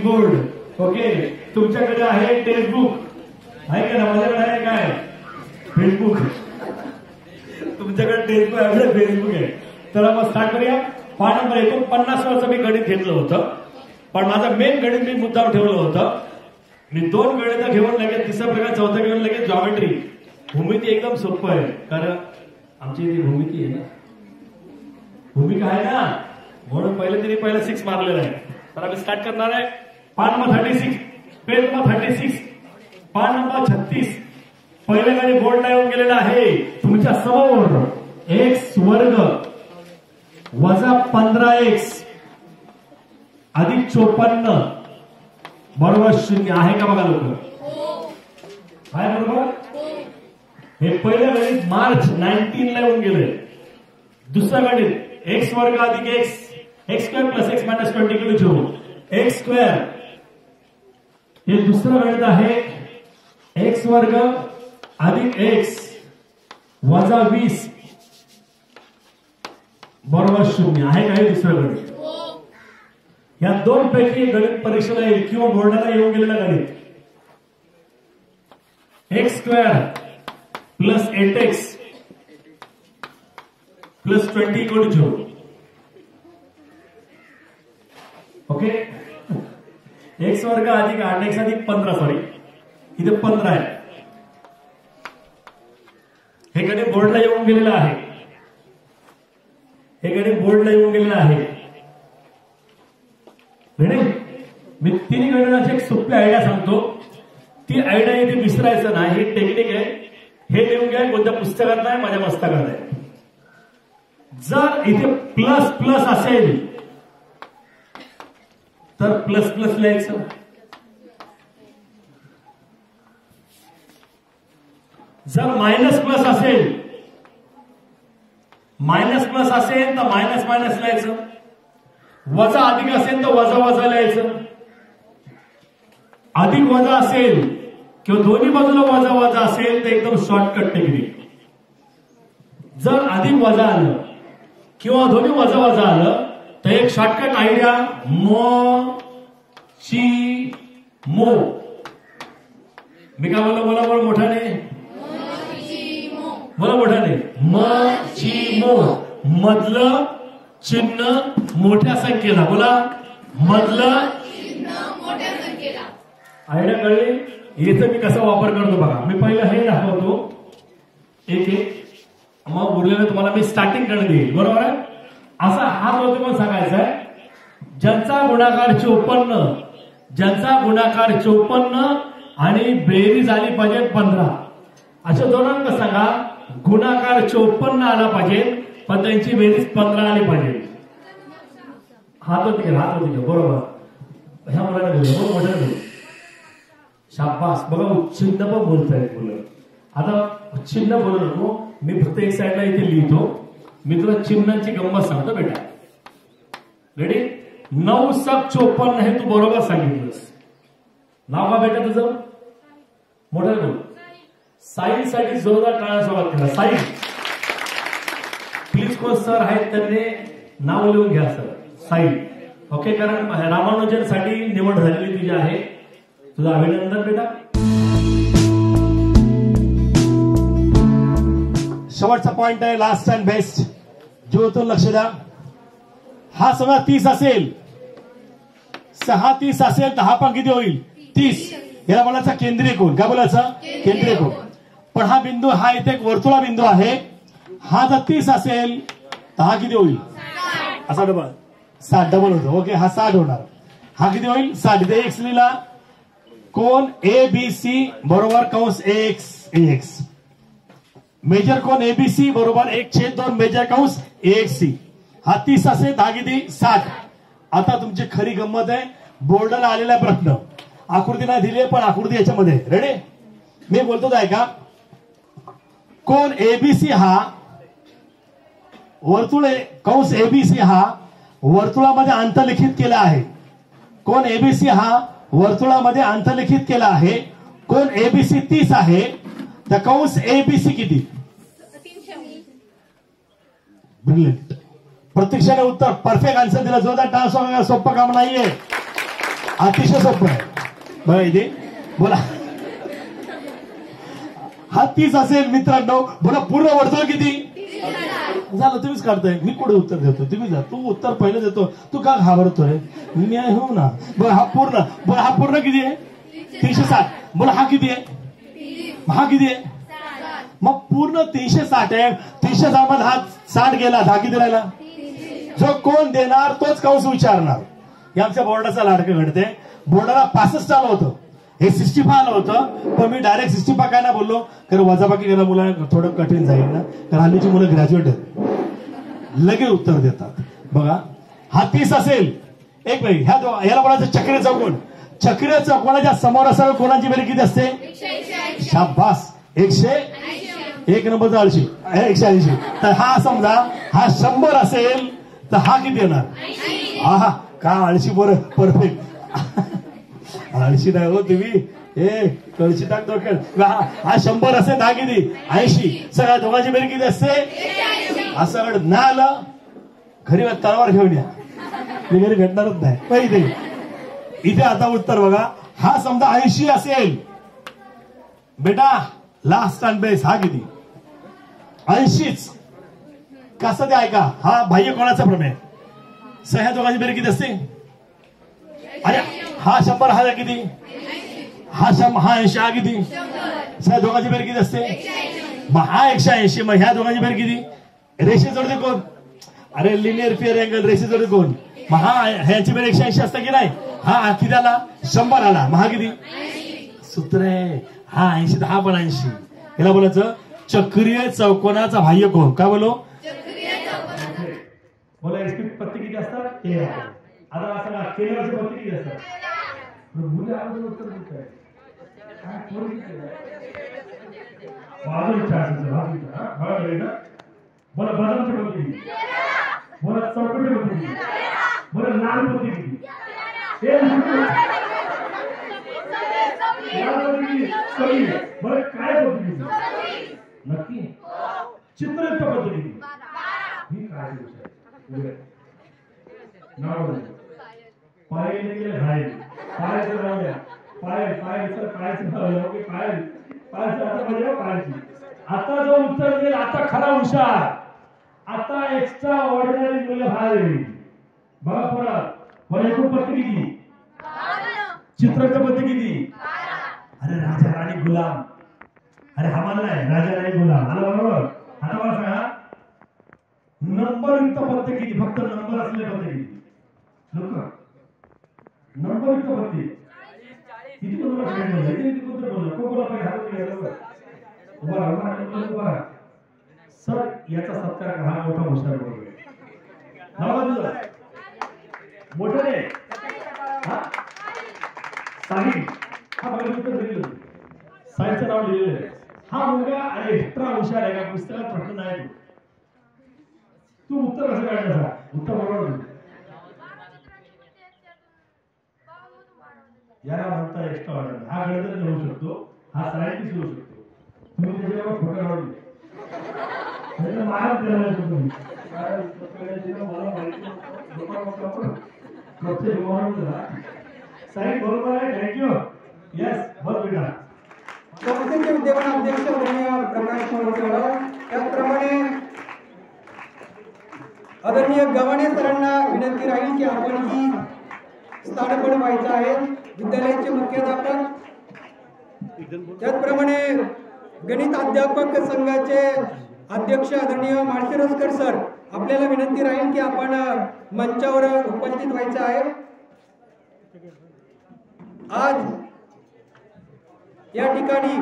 गुड. ओके, तुमच्याकडे आहे टेक्स्टबुक आहे का ना? माझ्याकडे आहे काय? फेसबुक. तुमच्याकडे टेक्स्टबुक आहे, फेसबुक आहे. तर मग स्टार्ट करूया. पाठ नंबर 49 मी गणित घेतलं होतं, पण माझं मेन गणित मी मुद्दाम ठेवलं होतं. मी 2 गणित घेऊन लगेच तिसरा प्रकार, चौथा घेऊन लगेच जॉमेट्री. भूमिती एकदम सोपं आहे, कारण आमची ती भूमिती आहे ना, भूमिका आहे ना, म्हणून पहिलं 6 मारलेलं आहे. तर आम्ही स्टार्ट करणार आहे. पान नंबर 36, पेज नंबर 36, पान नंबर 36. पहिल्या गाडी बोर्डला येऊन गेलेला आहे तुमच्या समोर. x वर्ग वजा 15x अधिक 54 बरोबर 0 आहे का? बघा लोक, आहे बरोबर? हे पहिलं गणित मार्च 19 ला येऊन गेले. दुसरं गणित एक्स वर्ग अधिक x square plus x minus 20 x square. हे दुसरं गणित आहे एक्स वर्ग अधिक एक्स वजा 20 बरोबर 0 आहे का? हे दुसरं गणित. या 2 पैकी गणित परीक्षेला येईल किंवा बोर्डाला येऊन गेलेलं गणित. X square plus 8x plus 20 okay. X वर्ग अधिक 8x अधिक 15, सॉरी इथे 15 आहे. हे गणित बोर्डला येऊन गेलेलं आहे. हे गणित बोर्डला येऊन गेलेलं आहे. रेडी? मी 3 गणिताची एक सोपी आयडिया सांगतो. ती आयडिया इथे विसरायचं नाही. हे टेक्निक आहे. हे लिहून घ्या. कोणत्या पुस्तकात नाही, माझ्या मस्तकात आहे. जर इथे प्लस प्लस असेल तर प्लस प्लस लिहायचं. जर मायनस प्लस असेल तर मायनस मायनस लिहायचं. वजा अधिक असेल तर वजा वजा लिहायचं. अधिक वजा असेल किंवा दोन्ही बाजूला वजा वजा असेल तर एकदम शॉर्टकट टेक्निक. जर अधिक वजा आलं किंवा दोन्ही वजा वजा आलं तर एक शॉर्टकट आयडिया, म ची मो. मी काय बोललो? बोला बोला मोठ्याने, बोला मोठ्याने. म ची मो. मधलं चिन्ह मोठ्या संख्येला. बोला, मधलं चिन्ह मोठ्या संख्येला. आयडिया कळली? याचा मी कसा वापर करतो बघा. मी पहिलं हे दाखवतो एक एक, मग उरलेलं तुम्हाला मी स्टार्टिंग करणे देईल. बरोबर आहे? असा हा जो पण सांगायचा आहे. ज्यांचा गुणाकार 54, ज्यांचा गुणाकार 54 आणि बेरीज आली पाहिजे 15, अशा 2 अंक सांगा. गुणाकार 54 आला पाहिजे पण त्यांची बेरीज 15 आली पाहिजे. हात होती बरोबर. ह्या मुलाला बोलू, मोठ्याने बोलू. शाबास. बघा चिन्ह पण बोलतायत मुलं. आता चिन्ह बोलू नको, मी फक्त एक साईडला इथे लिहितो. मी तुला चिन्हांची गंमत सांगतो बेटा. रेडी? 9 सक 54 हे तू बरोबर सांगितलंस. नाव का बेटा तुझं? मोठं बोल. साईल साठी जोरदार टाळ्या स्वागत केला. साईल प्लीज. कोण सर आहेत त्यांनी नाव लिहून घ्या सर. साईल. ओके, कारण रामानुजन साठी निवड झालेली तुझी आहे. तुझं अभिनंदन बेटा. शेवटचा पॉइंट आहे, लास्ट अँड बेस्ट. जीवतून लक्ष द्या. हा सगळा 30 असेल, 6 30 असेल तर हा पण किती होईल? 30. याला बोलायचा केंद्रीय कोन. काय बोलायचं? केंद्रीय कोन. पण हा बिंदू, हा इथे एक वर्तुळा बिंदू आहे. हा जर 30 असेल तर हा किती होईल? असा डबल 60 डबल होतो. ओके, हा 60 होणार. हा किती होईल? 60. इथे एक्स लिहिला. कोन एबीसी बरोबर कंस एक्स एक्स. मेजर कोन एबीसी बरोबर 1/2 मेजर कंस एक्सी. हा 30 असेल, हा किती? 60. आता तुमची खरी गंमत आहे. बोर्डाला आलेला प्रश्न आकृती नाही दिली पण आकृती याच्यामध्ये. रेडी? मी बोलतो आहे का? कोन एबीसी हा वर्तुळ कंस एबीसी हा वर्तुळामध्ये अंतर्लिखित केला आहे. कोन एबीसी हा वर्तुळामध्ये अंतर्लिखित केला आहे. कोन एबीसी 30 आहे तर कंस एबीसी किती? ब्रिलियंट. प्रत्यक्षाने उत्तर परफेक्ट आन्सर दिला. जोरदार टाळ्या. सोपं काम नाहीये. अतिशय सोपं आहे बघा इथे बोला. हा 30 असेल मित्रांनो. बोला पूर्ण वर्तुळ किती झालं? तुम्हीच काढताय, मी कुठे उत्तर देतो? तुम्ही जा. तू उत्तर पहिलं देतो, तू का घाबरतोय? मी आहे हो ना. बरं हा पूर्ण, बरं हा पूर्ण किती आहे? 360. बोला हा किती आहे? हा किती आहे? मग पूर्ण 360 आहे. 360 मध्ये हा 60 गेला, दहा किती राहिला? जो कोण देणार तोच कंस विचारणार. हे आमच्या बोर्डाचा लाडकं घडते. बोर्डाला 65 आलं होतं, हे 65 आलं होतं, पण मी डायरेक्ट 65 काय ना बोललो, कारण वजाबाकी केला मुलांना थोडं कठीण जाईल ना, कारण हल्लीची मुलं ग्रॅज्युएट आहेत, लगेच उत्तर देतात. बघा हा 30 असेल. एक मिनिट, याला बोलायचं चक्रीय चौकोन. चक्रीय चौकोनाच्या समोर असावे कोणाची बेरीज किती असते? शाबास. 101 नंबरचा 180. तर हा समजा हा 100 असेल तर हा किती येणार? हा का 80 बरं परफेक्ट. 80 नाही हो तुम्ही, ए कळशी टाक डोक्यात. हा 100 असेल, दहा किती? 80. सगळ्या दोघांची बेरीज किती असते? असं ना आलं घरी तलवार घेऊन या, मी घरी भेटणारच नाही. पहिली इथे आता उत्तर बघा. हा समजा 80 असेल बेटा, लास्ट अँड बेस हा किती? 80च. कसं ते ऐका, हा बाह्य कोणाचा प्रमेय. सह्या दोघांची बेरीज किती असते? अरे हा 100, हा किती? हा 80, हा किती? सह्या दोघांची बेरीज किती असते? मग हा 180. मग ह्या दोघांची बेरीज किती? रेषे जोडते कोण? अरे लिनियर फेअर अँगल रेषे जोडते कोण? मग हा ह्याची बेरीज 180 असतं की नाही? हा किती आला? 100 आला. मग हा किती? सूत्र आहे हा 80, हा पण 80. याला बोलायचं चक्रीय चौकोनाचा बाह्य कोन. काय बोलो? बोला इसकी पत्ती किती असतात? 13. आता असं केंद्राची पत्ती किती असतात? मुले अगोदर उत्तर देत आहे. बोला बदामची पत्ती किती? बोला चौकटी पत्ती किती? बोला लाल पत्ती किती? बरं काय पद्धती? नक्की चित्रयुक्त पद्धती. ही काय नाव पायल केले घायल, पायाचं नाव द्या. पायाचं पायाचं नाव की पायल पायाचं आता म्हणजे पायाची. आता जो उत्तर देईल आता खरा हुशार, आता एक्स्ट्रा ऑर्डिनरी मुलं बाहेर. बघा परत मला एकूण पत्ती किती? चित्रयुक्त पत्ती किती? अरे राजा राणी गुलाम. अरे हा म्हणला आहे राजा राणी गुलाम. आला बरोबर. आता मला सांगा नंबरयुक्त पत्ते किती? फक्त नंबर असलेले पत्ते किती? लोक नंबरयुक्त पत्ते किती? कोणाला काय बोलला? किती कोणतं बोलला? कोणाला काय हात केला? उभा सर याचा सत्कार करा. हा मोठा हुशार बोलतोय. नाव मोठं रे हा साहिल. हा बघा दिलेलं साहिलचं नाव लिहिलेलं आहे. हा मुलगा एक्स्ट्रा हुशार आहे का? पुस्तकात पटलं नाही. तू उत्तर कसं काढलं? उत्तर बरोबर याला म्हणता एक्स्ट्रा ऑर्डर. हा गणित होऊ शकतो, हा सायंटिस्ट होऊ शकतो. तुम्ही त्याच्यावर खोटं लावले महाराज दिला तुम्ही साहेब बरोबर आहे. थँक्यू. येस बहुत बेटा. संस्थेचे विद्यमान अध्यक्ष आदरणीय प्रकाश मारुतवाड, त्याचप्रमाणे आदरणीय गव्हाणे सरांना विनंती राहील की आपण ही स्थानपण व्हायचं आहे. विद्यालयाचे मुख्याध्यापक, त्याचप्रमाणे गणित अध्यापक संघाचे अध्यक्ष आदरणीय माळशिरसकर सर, आपल्याला विनंती राहील की आपण मंचावर उपस्थित व्हायचं आहे. आज या ठिकाणी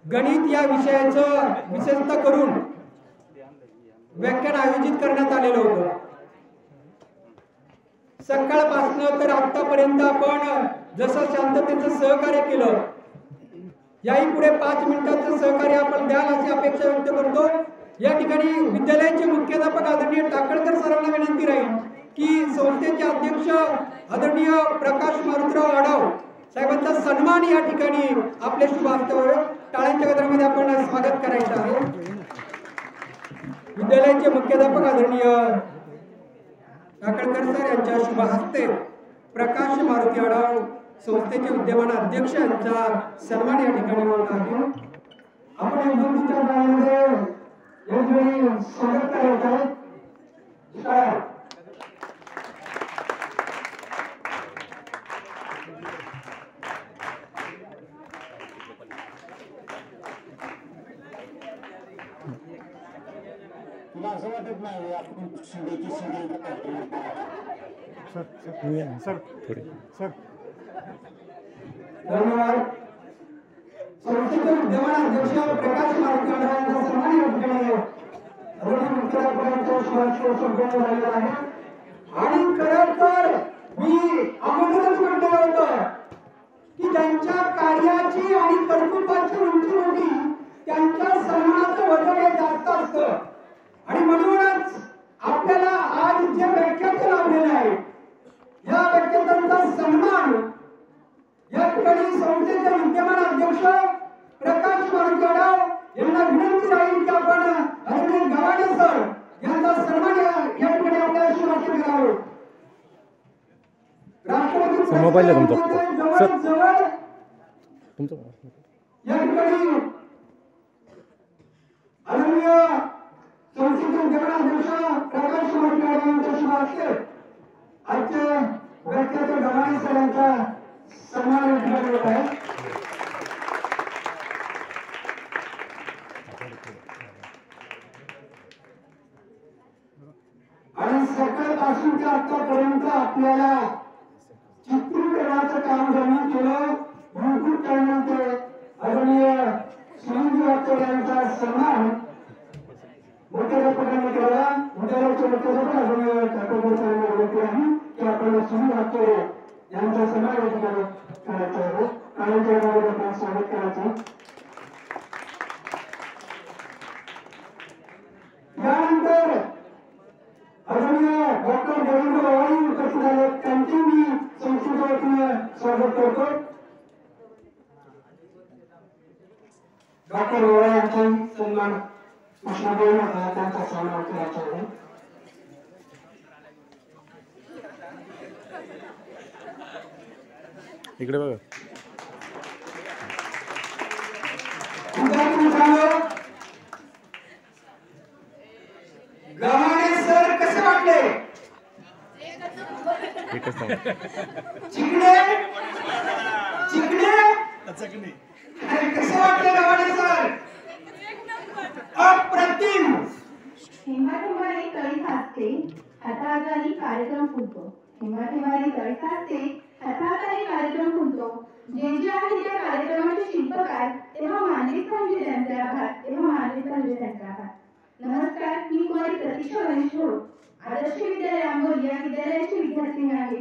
गणित या विषयाचं विशेषतः करून व्याख्यान आयोजित करण्यात आलेलं होतं. सकाळपासून तर आतापर्यंत आपण जसं शांततेचं सहकार्य केलं, याही पुढे 5 मिनिटांचं सहकार्य आपण द्याल अशी अपेक्षा व्यक्त करतो. या ठिकाणी विद्यालयाचे मुख्याध्यापक आदरणीय टाकळकर सरांना विनंती राहील की संस्थेचे अध्यक्ष आदरणीय प्रकाश मारुतराव आढाव साहेबांचा सन्मान या ठिकाणी आपले शुभ हस्ते टाळ्यांच्या गजरामध्ये आपण स्वागत करायचं आहे. विद्यालयाचे मुख्याध्यापक आदरणीय टाकळकर सर यांच्या शुभ हस्ते प्रकाश मारुती आढाव संस्थेचे विद्यमान अध्यक्ष यांचा सन्मान या ठिकाणी होत आहे. आपण बंधूंच्या गावामध्ये या ठिकाणी स्वागत करत आहोत. तुला असं वाटत नाही आपण शिंदेची धन्यवाद. संस्थेचे विद्यमान अध्यक्ष प्रकाश मारुती आढाव यांचा सन्मान या ठिकाणी झालेला आहे. आणि खरं तर मी अगोदरच म्हटलं होतं की त्यांच्या कार्याची आणि कर्तृत्वाची उंची होती, त्यांच्या सन्मानाचं वजन हे जास्त असतं. आणि म्हणूनच आपल्याला आज जे व्याख्यान लावलेलं आहे या व्याख्यानांचा सन्मान या ठिकाणी संस्थेचे विद्यमान अध्यक्ष प्रकाश मारुती आढाव यांना विनंती राहील की आपण अरविंद गव्हाणे सर यांचा सन्मान या ठिकाणी आपल्या शिवाजी करावं. राष्ट्रपती मोबाईल जवळ या ठिकाणी आदरणीय संस्थेचे विद्यमान अध्यक्ष प्रकाश मारुती आढाव यांच्या शुभ हस्ते आजच्या व्याख्यानाच्या गव्हाणे सर यांचा सन्मान या ठिकाणी होत आहे. आणि सकाळपासून ते आतापर्यंत आपल्याला चित्रीकरणाचं काम ज्यांनी केलं युट्यूब चॅनलचे आदरणीय सुनील वाटकर यांचा सन्मान मोठ्या पद्धतीने केला. उद्याच्या लोकांसाठी आदरणीय ठाकूरचा विनंती आहे की आपण सुनील वाटकर यांचा सन्मान या ठिकाणी करायचा आहे. काळाच्या गावाला आपण स्वागत करायचं. यानंतर आदरणीय डॉक्टर देवेंद्र ओवाळी उपस्थित झाले, त्यांचे मी संस्थेच्या वतीनं स्वागत करतो. डॉक्टर ओवाळी यांचा सन्मान उष्णदेव त्यांचा सन्मान करायचा आहे. इकडे बघा. गव्हाणे सर कसे वाटले? चिकणे अरे कसे वाटले गव्हाणे सर? अप्रतिम. हिमाहिमारी तळी साचते, हाताहाताने कार्यक्रम फुलतो. हिमाहिमारी तळी साचते, हाताहाताने कार्यक्रम फुलतो. जे जे आहे त्या कार्यक्रमाचे शिल्पकार तेव्हा मानविक म्हणजे त्यांचे आभार, तेव्हा मानविक म्हणजे त्यांचे आभार. नमस्कार, मी कुमारी प्रतीक्षा गणेश घोड, आदर्श विद्यालय आंबोली या विद्यालयाची विद्यार्थिनी आहे.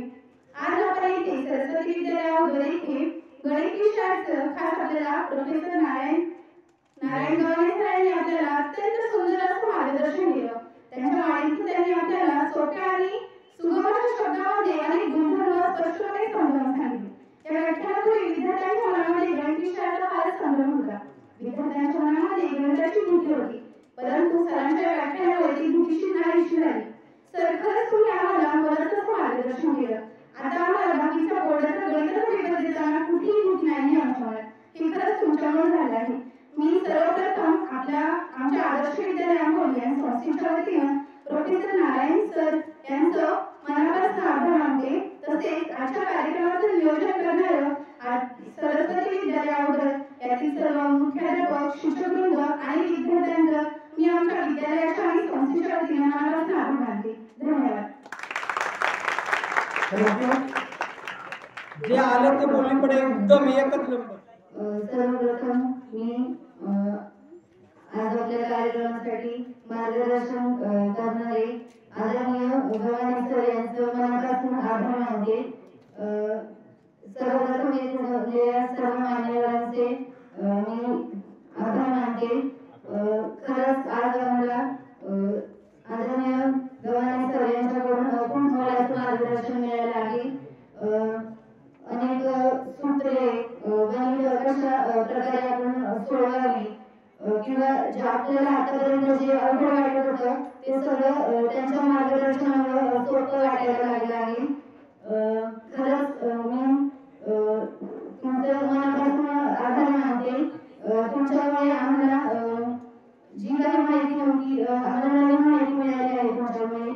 आज आपण इथे सरस्वती विद्यालयावर इथे गणित विषयाचं खास आपल्याला प्रोफेसर नारायण गव्हाणे सर यांनी आपल्याला अत्यंत सुंदर असं मार्गदर्शन दिलं. त्यांच्या वाणीतून त्यांनी आपल्याला सोप्या आणि सुगम अशा शब्दामध्ये अनेक गुणधर्म स्पष्टपणे समजावून सांगितले. या व्याख्यानापूर्वी विद्यार्थ्यांच्या मनामध्ये गणित विषयाचा फारच संभ्रम होता. विद्यार्थ्यांच्या मनामध्ये गणिताची भीती होती, परंतु सरांच्या व्याख्यानामुळे ती भीतीशी नाहीशी झाली. सर, खरंच तुम्ही आम्हाला मनाचं मार्गदर्शन केलं. आता आम्हाला बाकीच्या बोर्डाचा गणिताचा पेपर देताना कुठेही भीती नाही आमच्या मनात. हे खरंच तुमच्यामुळे झालं आहे. मी सर्वप्रथम आमच्या आदर्श विद्यालय आंबोली आणि संस्थेच्या वतीनं प्रोफेसर नारायण सर यांचं मनापासून आभार मानते. तसेच आजच्या कार्यक्रमाचं नियोजन करणारं सरस्वती विद्यालयावर यातील सर्व मुख्याध्यापक, शिक्षकवृंद आणि विद्यार्थ्यांचं मी आमच्या विद्यालयाच्या आणि संस्थेच्या वतीनं मनापासून आभार मानते. धन्यवाद. जे आलं ते बोलणे पडे एकदम एकच नंबर. सर्वप्रथम मी आज आपल्या कार्यक्रमासाठी मार्गदर्शन करणारे आदरणीय गव्हाणे सर यांचं मनापासून आभार मानते. सर्वप्रथम येथील सर्व मान्यवरांचे मी आभार मानते. खरंच आज आम्हाला आदरणीय गव्हाणे सर यांच्याकडून खूप मोलाचं मार्गदर्शन मिळालं आहे. अनेक सूत्रे गणित कशा प्रकारे आपण सोडवावी किंवा जे आपल्याला आतापर्यंत जे अवघड वाटत होतं ते सगळं त्यांच्या मार्गदर्शनामुळे सोपं वाटायला लागलं आहे. खरंच मी तुमचं मनापासून आभार मानते. तुमच्यामुळे आम्हाला जी काही माहिती नव्हती आम्हाला नवीन माहिती मिळाली आहे तुमच्यामुळे.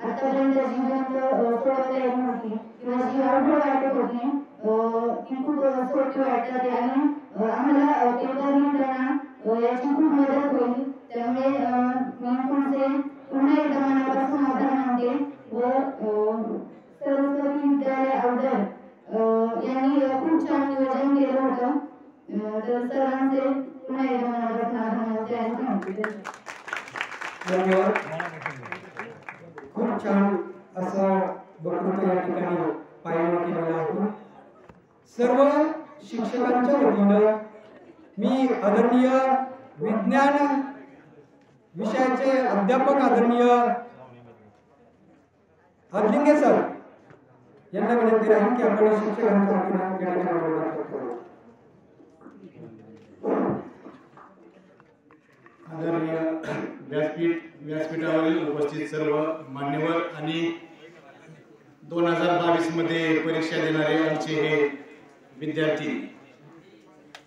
आतापर्यंत जी गणित सोडवता येत नव्हती किंवा जी अवघड वाटत होती ती खूप सोपी वाटते आणि आम्हाला पेपर लिहिताना याची खूप मदत होईल. त्यामुळे मी तुमचे पुन्हा एकदा मनापासून आभार मानते व सरस्वती विद्यालय अवधर यांनी खूप छान नियोजन केलं होतं. तर सरांचे पुन्हा एकदा मनापासून आभार मानते आणि सांगते. धन्यवाद. खूप छान असा वक्तृत्व या ठिकाणी पायाला केलेला आहे. सर्व शिक्षकांच्या वतीनं मी आदरणीय विज्ञान विषयाचे अध्यापक आदरणीय अदलिंगे सर यांना विनंती राहील की आपण शिक्षकांच्या वतीनं आदरणीय व्यासपीठावरील उपस्थित सर्व मान्यवर आणि 2022 मध्ये परीक्षा देणारे आमचे हे विद्यार्थी,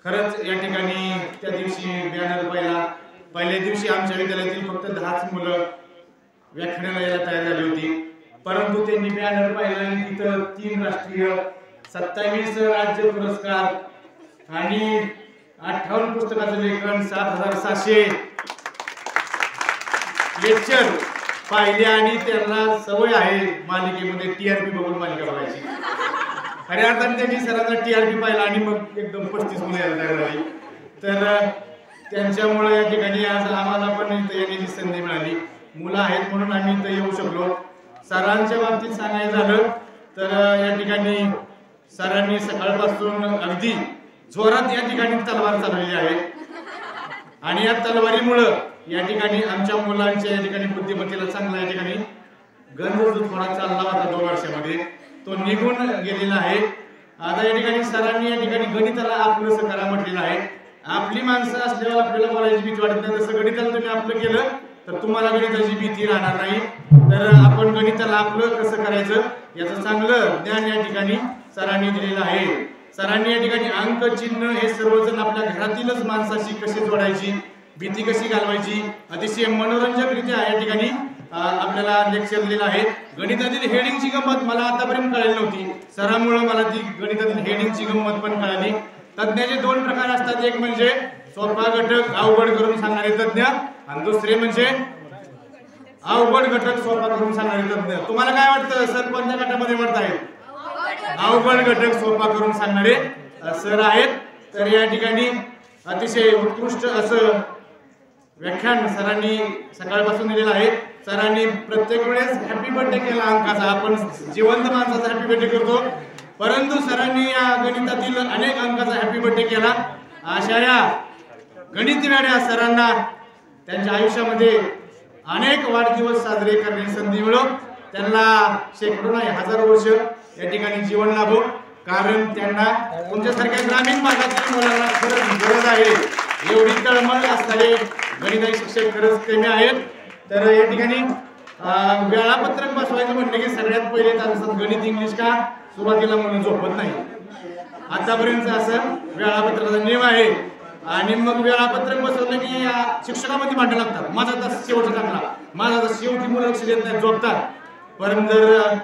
खरंच या ठिकाणी त्या दिवशी बॅनर पहिल्या दिवशी आमच्या विद्यालयातील फक्त 10च मुलं व्याख्यानाला यायला तयार झाली होती. परंतु त्यांनी बॅनर पाहिला आणि तिथं 3 राष्ट्रीय, 27 राज्य पुरस्कार आणि 58 पुस्तकाचं लेखन, 7700 लेक्चर पाहिले आणि त्यांना सवय आहे मालिकेमध्ये टीआरपी बघून मालिका बघायची. खऱ्या अर्थाने त्यांनी सरांचा टीआरपी पाहिला आणि मग एकदम 35 मुलं यायला तयार झाली. तर त्यांच्यामुळे या ठिकाणी आज आम्हाला पण इथं येण्याची संधी मिळाली. मुलं आहेत म्हणून आम्ही इथं येऊ शकलो. सरांच्या बाबतीत सांगायचं झालं तर या ठिकाणी सरांनी सकाळपासून अगदी जोरात या ठिकाणी तलवार चालवलेली आहे आणि या तलवारीमुळं या ठिकाणी आमच्या मुलांच्या या ठिकाणी बुद्धिमत्तेला चांगला या ठिकाणी गंध जो थोडा चालला होता 2 वर्षामध्ये तो निघून गेलेला आहे. आता या ठिकाणी सरांनी या ठिकाणी गणिताला आपलंसं करा म्हटलेलं आहे. आपली माणसं असल्यावर आपल्याला बोलायची भीती वाटत नाही, तसं गणिताला तुम्ही आपलं केलं तर तुम्हाला गणिताची भीती राहणार नाही. तर आपण गणिताला आपलं कसं करायचं याचं चांगलं ज्ञान या ठिकाणी सरांनी दिलेलं आहे. सरांनी या ठिकाणी अंक चिन्ह हे सर्वजण आपल्या घरातीलच माणसाशी कशी जोडायची, भीती कशी घालवायची, अतिशय मनोरंजकरित्या या ठिकाणी आपल्याला लेक्चर दिलेलं आहे. गणितातील हेडिंगची गंमत मला आतापर्यंत कळली नव्हती. सरांमुळे मला ती गणितातील हेडिंगची गंमत पण कळाली. तज्ञाचे 2 प्रकार असतात, एक म्हणजे सोपा घटक अवघड करून सांगणारे तज्ञ आणि दुसरे म्हणजे अवघड घटक सोपा करून सांगणारे तज्ञ. तुम्हाला काय वाटतं सर कोणत्या गटामध्ये म्हणतायत? अवघड घटक सोपा करून सांगणारे सर आहेत. तर या ठिकाणी अतिशय उत्कृष्ट असं व्याख्यान सरांनी सकाळपासून दिलेलं आहे. सरांनी प्रत्येक वेळेस हॅपी बर्थडे केला अंकाचा, आपण जिवंत माणसाचा हॅपी बर्थडे करतो, परंतु सरांनी या गणितातील अनेक अंकाचा हॅपी बर्थडे केला. अशा या गणितवेड्या सरांना त्यांच्या आयुष्यामध्ये अनेक वाढदिवस साजरे करण्याची संधी मिळो. त्यांना शेकडो नाही हजारो वर्ष या ठिकाणी जीवन लाभो. कारण त्यांना तुमच्यासारख्या ग्रामीण भागातील मुलांना खरंच गरज आहे. एवढी तळमळ असणारे गणिताचे शिक्षक खरंच कमी आहेत. तर या ठिकाणी वेळापत्रक बसवायचं म्हटलं की सगळ्यात पहिले तासात गणित इंग्लिश का सुरुवातीला म्हणून झोपत नाही. आतापर्यंत असं वेळापत्रकाचा नियम आहे आणि मग वेळापत्रक बसवलं की या शिक्षकामध्ये भांडण लागतात. माझा तास शेवटचा टाकला, माझा तास शेवटी मुलं लक्ष देत नाही, झोपतात. परंतु जर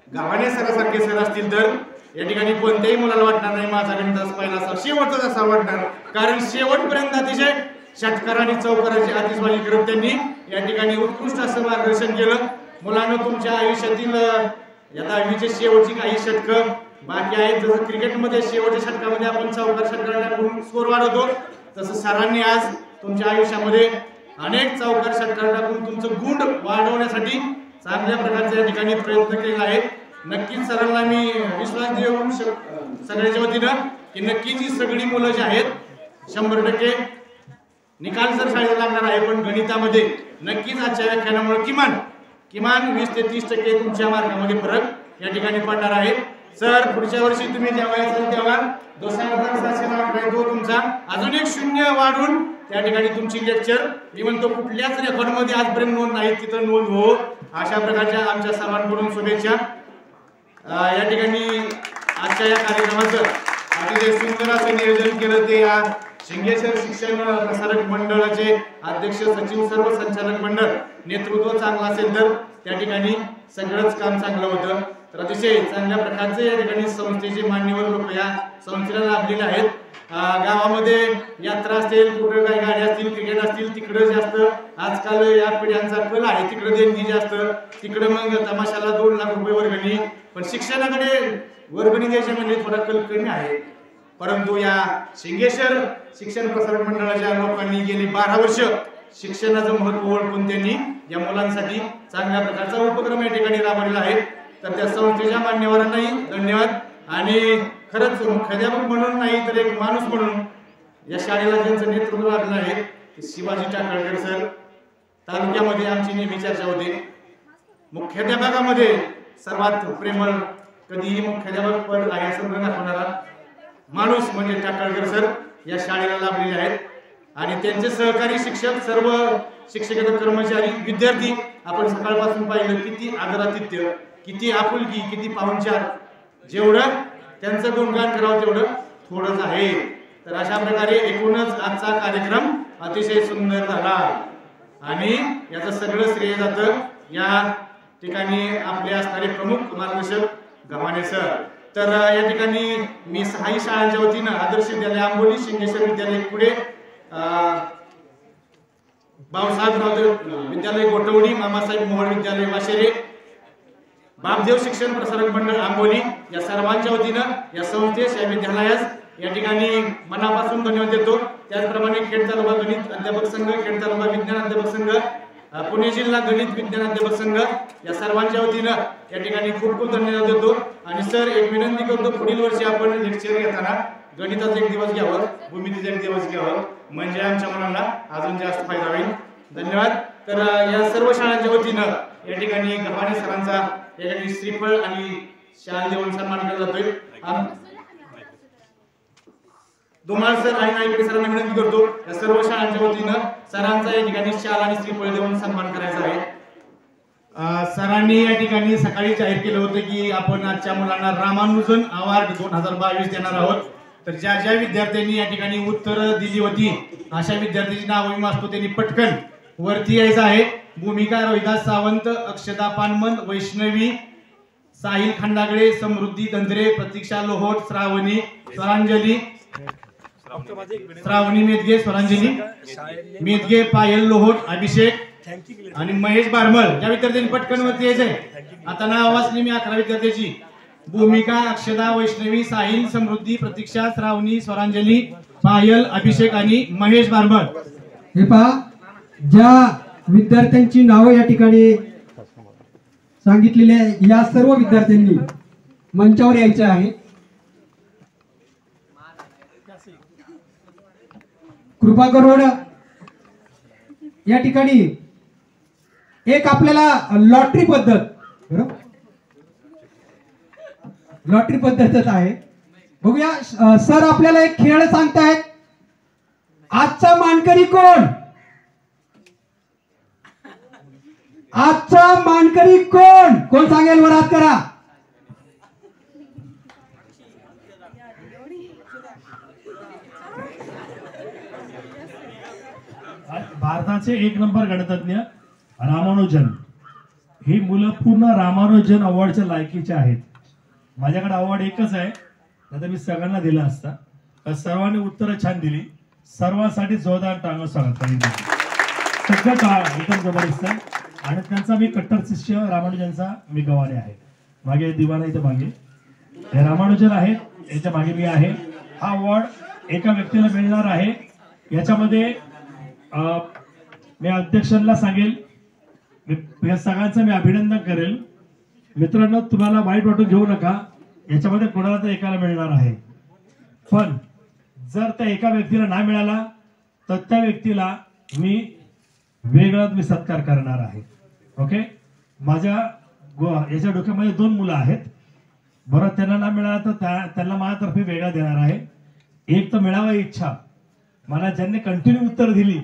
गावाने सरासारखे सर असतील तर या ठिकाणी कोणत्याही मुलाला वाटणार नाही माझा गणित तास पहिला असा शेवटचा असा वाटणार. कारण शेवटपर्यंत अतिशय षटकार आणि चौकाराची आतिषबाजी करत त्यांनी या ठिकाणी उत्कृष्ट असं मार्गदर्शन केलं. मुलांना तुमच्या आयुष्यातील या 10वीचे शेवटची काही षटकं बाकी आहेत. जसं क्रिकेटमध्ये शेवटच्या षटकामध्ये आपण चौकार षटकार टाकून स्कोर वाढवतो, तसं सरांनी आज तुमच्या आयुष्यामध्ये अनेक चौकार षटकार टाकून तुमचं गुण वाढवण्यासाठी चांगल्या प्रकारचा या ठिकाणी प्रयत्न केला आहे. नक्कीच सरांना मी विश्वास देऊन सगळ्याच्या वतीनं की नक्कीच ही सगळी मुलं जी आहेत 100% निकाल सर शाळेत लागणार आहे, पण गणितामध्ये नक्कीच आजच्या व्याख्यानामुळे किमान 20 ते 30% तुमच्या मार्गामध्ये फरक या ठिकाणी पडणार आहे. सर पुढच्या वर्षी तुम्ही जेव्हा यायचं तेव्हा 2700 तुमचा अजून एक 0 वाढून त्या ठिकाणी तुमची लेक्चर मी म्हणतो कुठल्याच रेकॉर्डमध्ये आजपर्यंत नोंद नाही तिथं नोंद हो. अशा प्रकारच्या आमच्या सर्वांकडून शुभेच्छा. या ठिकाणी आजच्या या कार्यक्रमाचं अतिशय सुंदर असं नियोजन केलं ते या शिंगेश्वर शिक्षण प्रसारक मंडळाचे अध्यक्ष सचिव सर्व संचालक मंडळ नेतृत्व चांगलं असेल तर त्या ठिकाणी सगळंच काम चांगलं होतं। तर अतिशय चांगल्या प्रकारचे या ठिकाणी संस्थेचे मान्यवर लोक या संस्थेला लाभलेले आहेत। गावामध्ये यात्रा असेल, कुठे काही गाडी असतील, क्रिकेट असतील, तिकडे जास्त आजकाल या पिढ्यांचा कल आहे, तिकडे देणगी जास्त, तिकडे मग तमाशाला 2 लाख रुपये वर्गणी, पण शिक्षणाकडे वर्गणी द्यायची म्हणजे थोडा कल कमी आहे। परंतु या शिंगेश्वर शिक्षण प्रसारक मंडळाच्या लोकांनी गेली 12 वर्ष शिक्षणाचं महत्त्व ओळखून त्यांनी या मुलांसाठी चांगल्या प्रकारचा उपक्रम या ठिकाणी राबवलेला आहे। तर त्या संस्थेच्या मान्यवरांनाही धन्यवाद आणि खरंच मुख्याध्यापक म्हणून नाही तर एक माणूस म्हणून या शाळेला ज्यांचं नेतृत्व लाभलं आहे ते शिवाजी टाकळकर सर। तालुक्यामध्ये आमची नेहमी चर्चा होते, मुख्याध्यापकामध्ये सर्वात प्रेमळ कधीही मुख्याध्यापक पद आहे असं न दाखवणारा माणूस म्हणजे टाकळकर सर या शाळेला लाभलेले आहेत। आणि त्यांचे सहकारी शिक्षक, सर्व शिक्षक कर्मचारी, विद्यार्थी आपण सकाळपासून पाहिलं किती आदरातिथ्य, किती आपुलकी, किती पाहुणचार, जेवढं त्यांचं गुणगान करावं तेवढं थोडंच आहे। तर अशा प्रकारे एकूणच आजचा कार्यक्रम अतिशय सुंदर झाला आणि याचं सगळं श्रेय जातं या ठिकाणी आपले असणारे प्रमुख मार्गदर्शक गव्हाणे सर। तर या ठिकाणी मी 6 शाळांच्या वतीनं आदर्श विद्यालय आंबोली, शिंगेश्वर विद्यालय पुढे, बाळासाहेब विद्यालय गोटवडी, मामासाहेब मोहोळ विद्यालय वाशेरे, बापदेव शिक्षण प्रसारक मंडळ आंबोली या सर्वांच्या वतीनं या संस्थेस या विद्यालयास या ठिकाणी मनापासून धन्यवाद देतो। त्याचप्रमाणे खेड तालुका गणित अध्यापक संघ, खेड तालुका विज्ञान अध्यापक संघ, पुणे जिल्हा गणित विज्ञान अध्यापक संघ या सर्वांच्या वतीनं या ठिकाणी खूप खूप धन्यवाद देतो। आणि सर एक विनंती करतो, पुढील वर्षी आपण लेक्चर घेताना गणिताचा एक दिवस घ्यावं, भूमितीचा एक दिवस घ्यावं, म्हणजे आमच्या मुलांना अजून जास्त फायदा होईल। धन्यवाद। तर या सर्व शाळांच्या वतीनं या ठिकाणी गव्हाणे सरांचा या ठिकाणी श्रीफळ आणि शाल देऊन सन्मान केला जातोय। धुमाळ सर आणि नाईकडे सरांना विनंती करतो या सर्व शाळांच्या वतीनं सरांचा या ठिकाणी शाल आणि श्रीफळ देऊन सन्मान करायचा आहे। सरांनी या ठिकाणी सकाळी जाहीर केलं होतं की आपण आजच्या मुलांना रामानुजन अवॉर्ड 2022 देणार आहोत। तर ज्या ज्या विद्यार्थ्यांनी या ठिकाणी उत्तरं दिली होती अशा विद्यार्थ्यांची नावं मी वाचतो, त्यांनी पटकन वरती यायचं आहे। भूमिका रोहिदास सावंत, अक्षदा पानमन, वैष्णवी, साहिल खंडागळे, समृद्धी दंद्रे, प्रतीक्षा लोहोट, श्रावणी मेदगे, स्वरांजली मेदगे, पायल लोहोट, अभिषेक आणि महेश बारमळ या विद्यार्थ्यांनी पटकन वरती यायचंय। आता नाव वाचली मी 11 विद्यार्थ्यांची, भूमिका, अक्षदा, वैष्णवी, साहिल, समृद्धी, प्रतीक्षा, श्रावणी, स्वरांजली, पायल, अभिषेक आणि महेश बारमळ। हे पहा, ज्या विद्यार्थ्यांची नावं या ठिकाणी सांगितलेली आहे या सर्व विद्यार्थ्यांनी मंचावर यायचे आहे। कृपा करून या ठिकाणी एक आपल्याला लॉटरी पद्धत, बरोबर, लॉटरी पद्धतच आहे, बघूया। सर आपल्याला एक खेळ सांगतायत, आजचा मानकरी कोण, आजचा मानकरी कोण, कोण सांगेल वर हात करा। भारताचे 1 नंबर गणितज्ञ रामानुजन, ही मुलं पूर्ण रामानुजन अवॉर्डच्या लायकीचे आहेत। माझ्याकडे अवॉर्ड एकच आहे, नाही तर मी सगळ्यांना दिला असता। तर सर्वांनी उत्तरं छान दिली, सर्वांसाठी जोरदार टांगो स्वागत एकदम जबरदस्त। आणि त्यांचा मी कट्टर शिष्य रामानुजनचा मी गव्हाणे आहे। मागे दिवाना इथे मागे हे रामानुजन आहेत, याच्या मागे मी आहे। हा अवॉर्ड एका व्यक्तीला मिळणार आहे। याच्यामध्ये मी अध्यक्षांना सांगेल, या सगळ्यांचं मी अभिनंदन करेल। मित्रांनो, तुम्हाला वाईट वाटून घेऊ नका, याच्यामध्ये कोणाला तर एकाला मिळणार आहे, पण जर त्या एका व्यक्तीला नाही मिळाला तर त्या व्यक्तीला मी वेगळाच मी सत्कार करणार आहे। ओके, माझ्या याच्या डोक्यामध्ये 2 मुलं आहेत, बरं, त्यांना नाही मिळाला तर त्यांना माझ्यातर्फे वेगळा देणार आहे। एक तर मिळावा इच्छा, मला ज्यांनी कंटिन्यू उत्तर दिली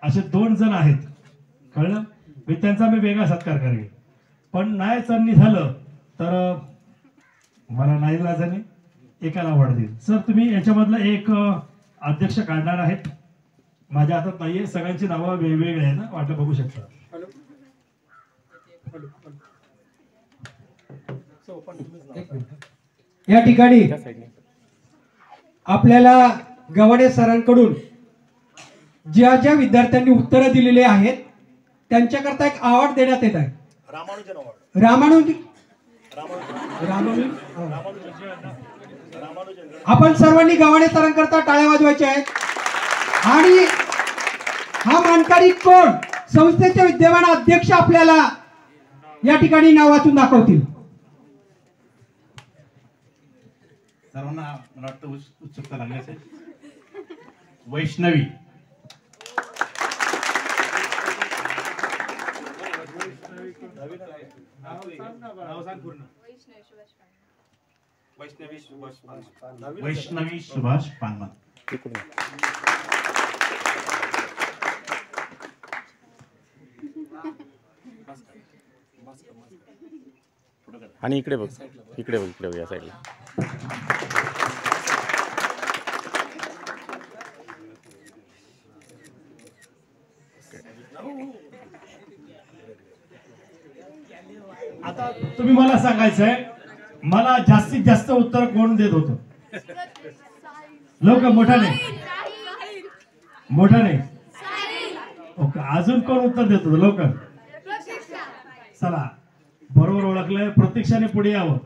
असे 2 जण आहेत, कळलं, मी त्यांचा मी वेगळा सत्कार करेन। पण नाही चढणी झालं तर मला नाईलाजाने एकाला अवॉर्ड देईल. सर तुम्ही याच्यामधला एक अध्यक्ष काढणार आहेत. माझ्या हातात नाहीये, सगळ्यांची नावं वेगवेगळी आहे ना, वाटलं बघू शकता. या ठिकाणी आपल्याला गव्हाणे सरांकडून ज्या ज्या विद्यार्थ्यांनी उत्तरं दिलेली आहेत त्यांच्याकरता एक अवॉर्ड देण्यात येत आहे. आपण सर्वांनी गव्हाणे सरांकरता टाळ्या वाजवायच्या आहेत. आणि हा मानकरी कोण, संस्थेचे विद्यमान अध्यक्ष आपल्याला या ठिकाणी नाव वाचून दाखवतील. सर्वांना मला वाटतं उत्सुकता लागली असेल. वैष्णवी वैष्णवी सुभाष पानमान. आणि इकडे बघ, इकडे बघ, इकडे बघ, या साईडला. आता तुम्ही मला सांगायचंय, मला जास्तीत जास्त उत्तर कोण देत होतं? लोक मोठ्याने मोठ्याने. ओके, अजून कोण उत्तर देत होतं? लोक. चला, बरोबर ओळखलंय. प्रतीक्षाने पुढे यावं.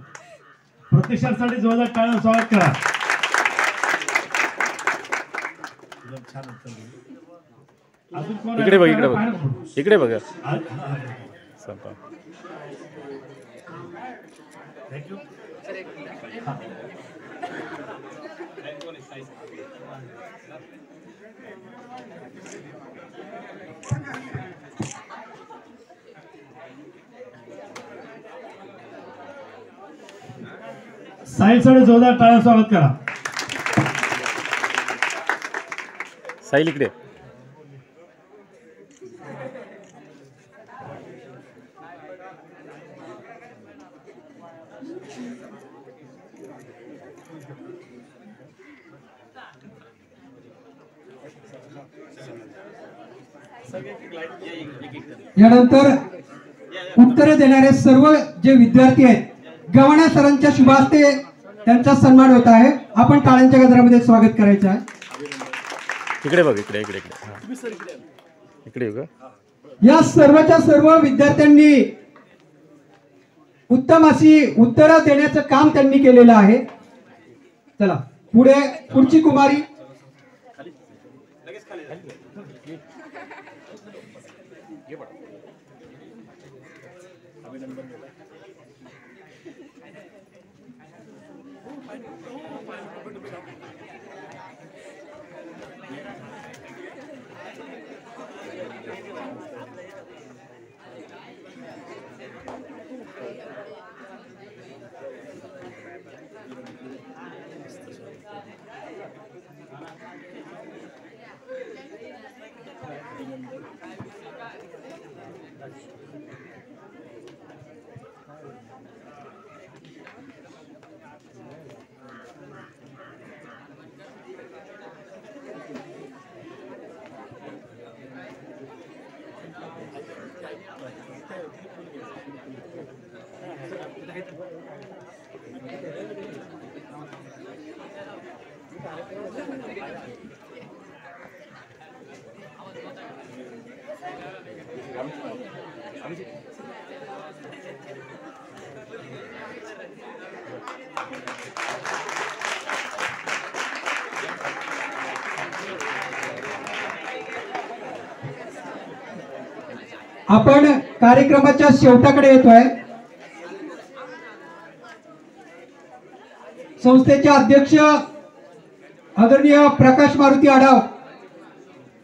प्रतीक्षासाठी जोरदार टाळ्या स्वागत करा. अजून कोण? इकडे बघ, इकडे बघ, इकडे बघा. थँक्यू. साहिलसाठी जोरदार टाळ्या स्वागत करा. साहिल इकडे. यानंतर उत्तरे देणारे सर्व जे विद्यार्थी आहेत, गव्हाणे सरांच्या शुभ हस्ते त्यांचा सन्मान होत आहे. आपण टाळ्यांच्या गजरामध्ये स्वागत करायचं आहे. इकडे बघ, इकडे इकडे इकडे इकडे बघ. या सर्वच्या सर्व विद्यार्थ्यांनी उत्तम अशी उत्तरं देण्याचं काम त्यांनी केलेलं आहे. चला पुढे, पुढची कुमारी. आपण कार्यक्रमाच्या शेवटाकडे येतोय. संस्थेचे अध्यक्ष आदरणीय प्रकाश मारुती आढाव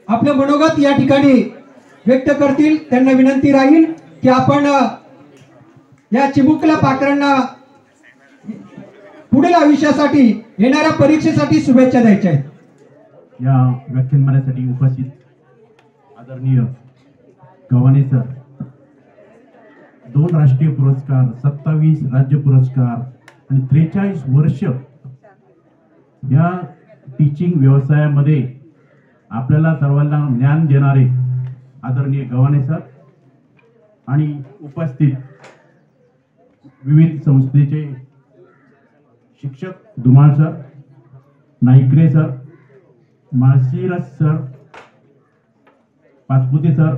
आपलं मनोगत या ठिकाणी व्यक्त करतील. त्यांना विनंती राहील की आपण या चिमुकल्या पाखरांना पुढील आयुष्यासाठी, येणाऱ्या परीक्षेसाठी शुभेच्छा द्यायच्या आहेत. या व्याख्यानमालेसाठी उपस्थित आदरणीय गव्हाणे सर 2 राष्ट्रीय पुरस्कार, 27 राज्य पुरस्कार आणि 43 वर्ष या टीचिंग व्यवसायामध्ये आपल्याला सर्वांना ज्ञान देणारे आदरणीय गव्हाणे सर आणि उपस्थित विविध संस्थेचे शिक्षक Dhumal sir, Naikare sir, Malshiras sir, Pachpute sir,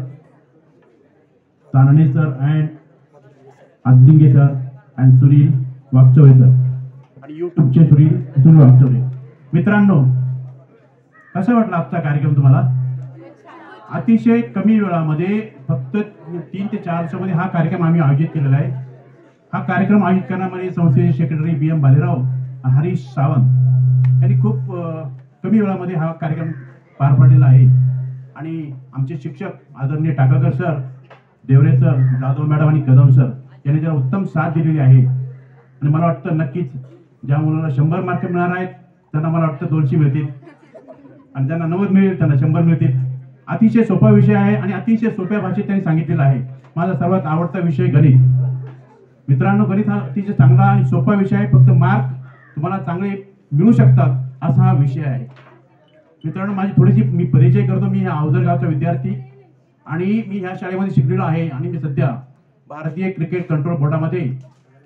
Tanane sir and Adinge sir and Sunil Wagchaure sir आणि यूट्यूबचे सुनील वागचौरे. मित्रांनो, कसा वाटला आजचा कार्यक्रम तुम्हाला? अतिशय कमी वेळामध्ये फक्त 3 ते 4 दिवसामध्ये हा कार्यक्रम आम्ही आयोजित केलेला आहे. हा कार्यक्रम आयोजित करण्यामध्ये संस्थेचे सेक्रेटरी BM भालेराव, हरीश सावंत यांनी खूप कमी वेळामध्ये हा कार्यक्रम पार पाडलेला आहे. आणि आमचे शिक्षक आदरणीय Takakar sir, Deore sir, Jadhav madam आणि कदम सर यांनी त्याला उत्तम साथ दिलेली आहे. आणि मला वाटतं नक्कीच ज्या मुलाला 100 मार्क मिळणार आहेत त्यांना मला वाटतं 200 मिळतील आणि ज्यांना 90 मिळेल त्यांना 100 मिळतील. अतिशय सोपा विषय आहे आणि अतिशय सोप्या भाषेत त्यांनी सांगितलेला आहे. माझा सर्वात आवडता विषय गणित. मित्रांनो, गणित हा अतिशय चांगला आणि सोपा विषय आहे. फक्त मार्क तुम्हाला चांगले मिळू शकतात असा हा विषय आहे. मित्रांनो, माझी थोडीशी मी परिचय करतो. मी ह्या अवधर गावचा विद्यार्थी आणि मी ह्या शाळेमध्ये शिकलेलो आहे आणि मी सध्या भारतीय क्रिकेट कंट्रोल बोर्डामध्ये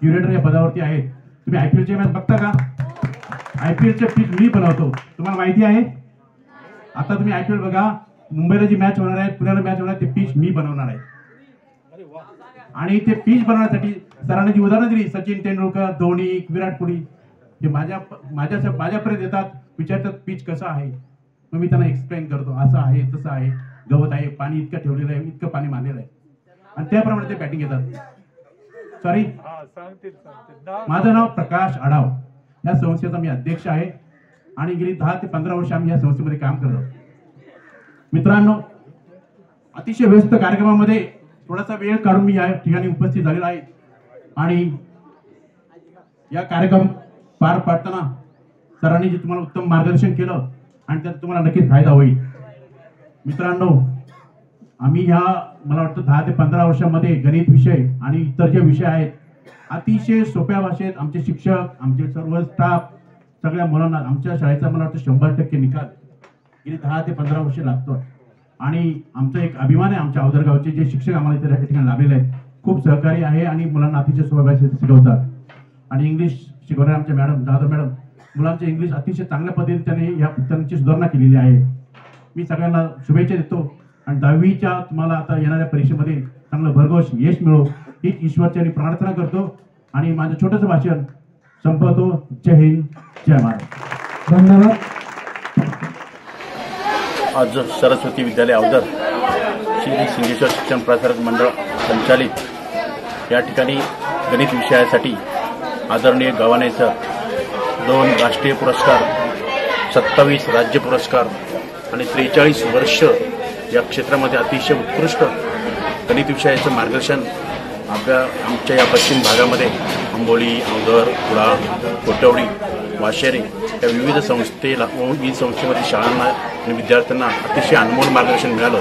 क्युरेटर या पदावरती आहे. तुम्ही IPL चे मॅच बघता का? IPL चे पिच मी बनवतो, तुम्हाला माहिती आहे. आता तुम्ही IPL बघा, मुंबईला जी मॅच होणार आहे, पुण्याला मॅच होणार आहे, ते पिच मी बनवणार आहे. आणि ते पिच बनवण्यासाठी सरांनी जी उदाहरणं दिली, सचिन तेंडुलकर, धोनी, विराट कोहली, ते माझ्यापर्यंत येतात, विचारतात पिच कसं आहे. मग मी त्यांना एक्सप्लेन करतो, असं आहे, तसं आहे, गवत आहे, पाणी इतकं ठेवलेलं आहे, इतकं पाणी मारलेलं आहे आणि त्याप्रमाणे ते बॅटिंग घेतात. सॉरी, माझं नाव प्रकाश आढाव. या संस्थेचा मी अध्यक्ष आहे आणि गेली 10 ते 15 वर्ष आम्ही या संस्थेमध्ये काम करतो. मित्रांनो, अतिशय व्यस्त कार्यक्रमामध्ये थोडासा वेळ काढून मी या ठिकाणी उपस्थित झालेला आहे आणि या कार्यक्रम पार पाडताना सरांनी जे तुम्हाला उत्तम मार्गदर्शन केलं आणि त्यात तुम्हाला नक्कीच फायदा होईल. मित्रांनो, आम्ही ह्या मला वाटतं 10 ते 15 वर्षांमध्ये गणित विषय आणि इतर जे विषय आहेत अतिशय सोप्या भाषेत आमचे शिक्षक, आमचे सर्व स्टाफ, सगळ्या मुलांना आमच्या शाळेचा मला वाटतं 100% निकाल गेली 10 ते 15 वर्ष लागतो. आणि आमचा एक अभिमान आहे, आमच्या अवधर गावचे जे शिक्षक आम्हाला इथे ठिकाणी लाभलेले आहेत, खूप सहकारी आहे आणि मुलांना अतिशय सोप्या भाषेत शिकवतात. आणि इंग्लिश शिकवणारे आमच्या मॅडम, जाधव मॅडम, मुलांचे इंग्लिश अतिशय चांगल्या पद्धतीने त्यांची सुधारणा केलेली आहे. मी सगळ्यांना शुभेच्छा देतो आणि 10वीच्या तुम्हाला आता येणाऱ्या परीक्षेमध्ये चांगलं भरघोस यश मिळो हीच ईश्वरची प्रार्थना करतो आणि माझं छोटंसं भाषण संपवतो. जय हिंद, जय महाराष्ट्र. धन्यवाद. आज सरस्वती विद्यालय अवधर श्री सिंगेश्वर शिक्षण प्रसारक मंडळ संचालित या ठिकाणी गणित विषयासाठी आदरणीय गव्हाणे सर 2 राष्ट्रीय पुरस्कार, 27 राज्य पुरस्कार आणि 43 वर्ष या क्षेत्रामध्ये अतिशय उत्कृष्ट गणित विषयाचं मार्गदर्शन आमच्या या पश्चिम भागामध्ये आंबोली, अवधर, कुडा, कोटवडी, वाशेरे या विविध संस्थेमध्ये शाळांना आणि विद्यार्थ्यांना अतिशय अनमोल मार्गदर्शन मिळालं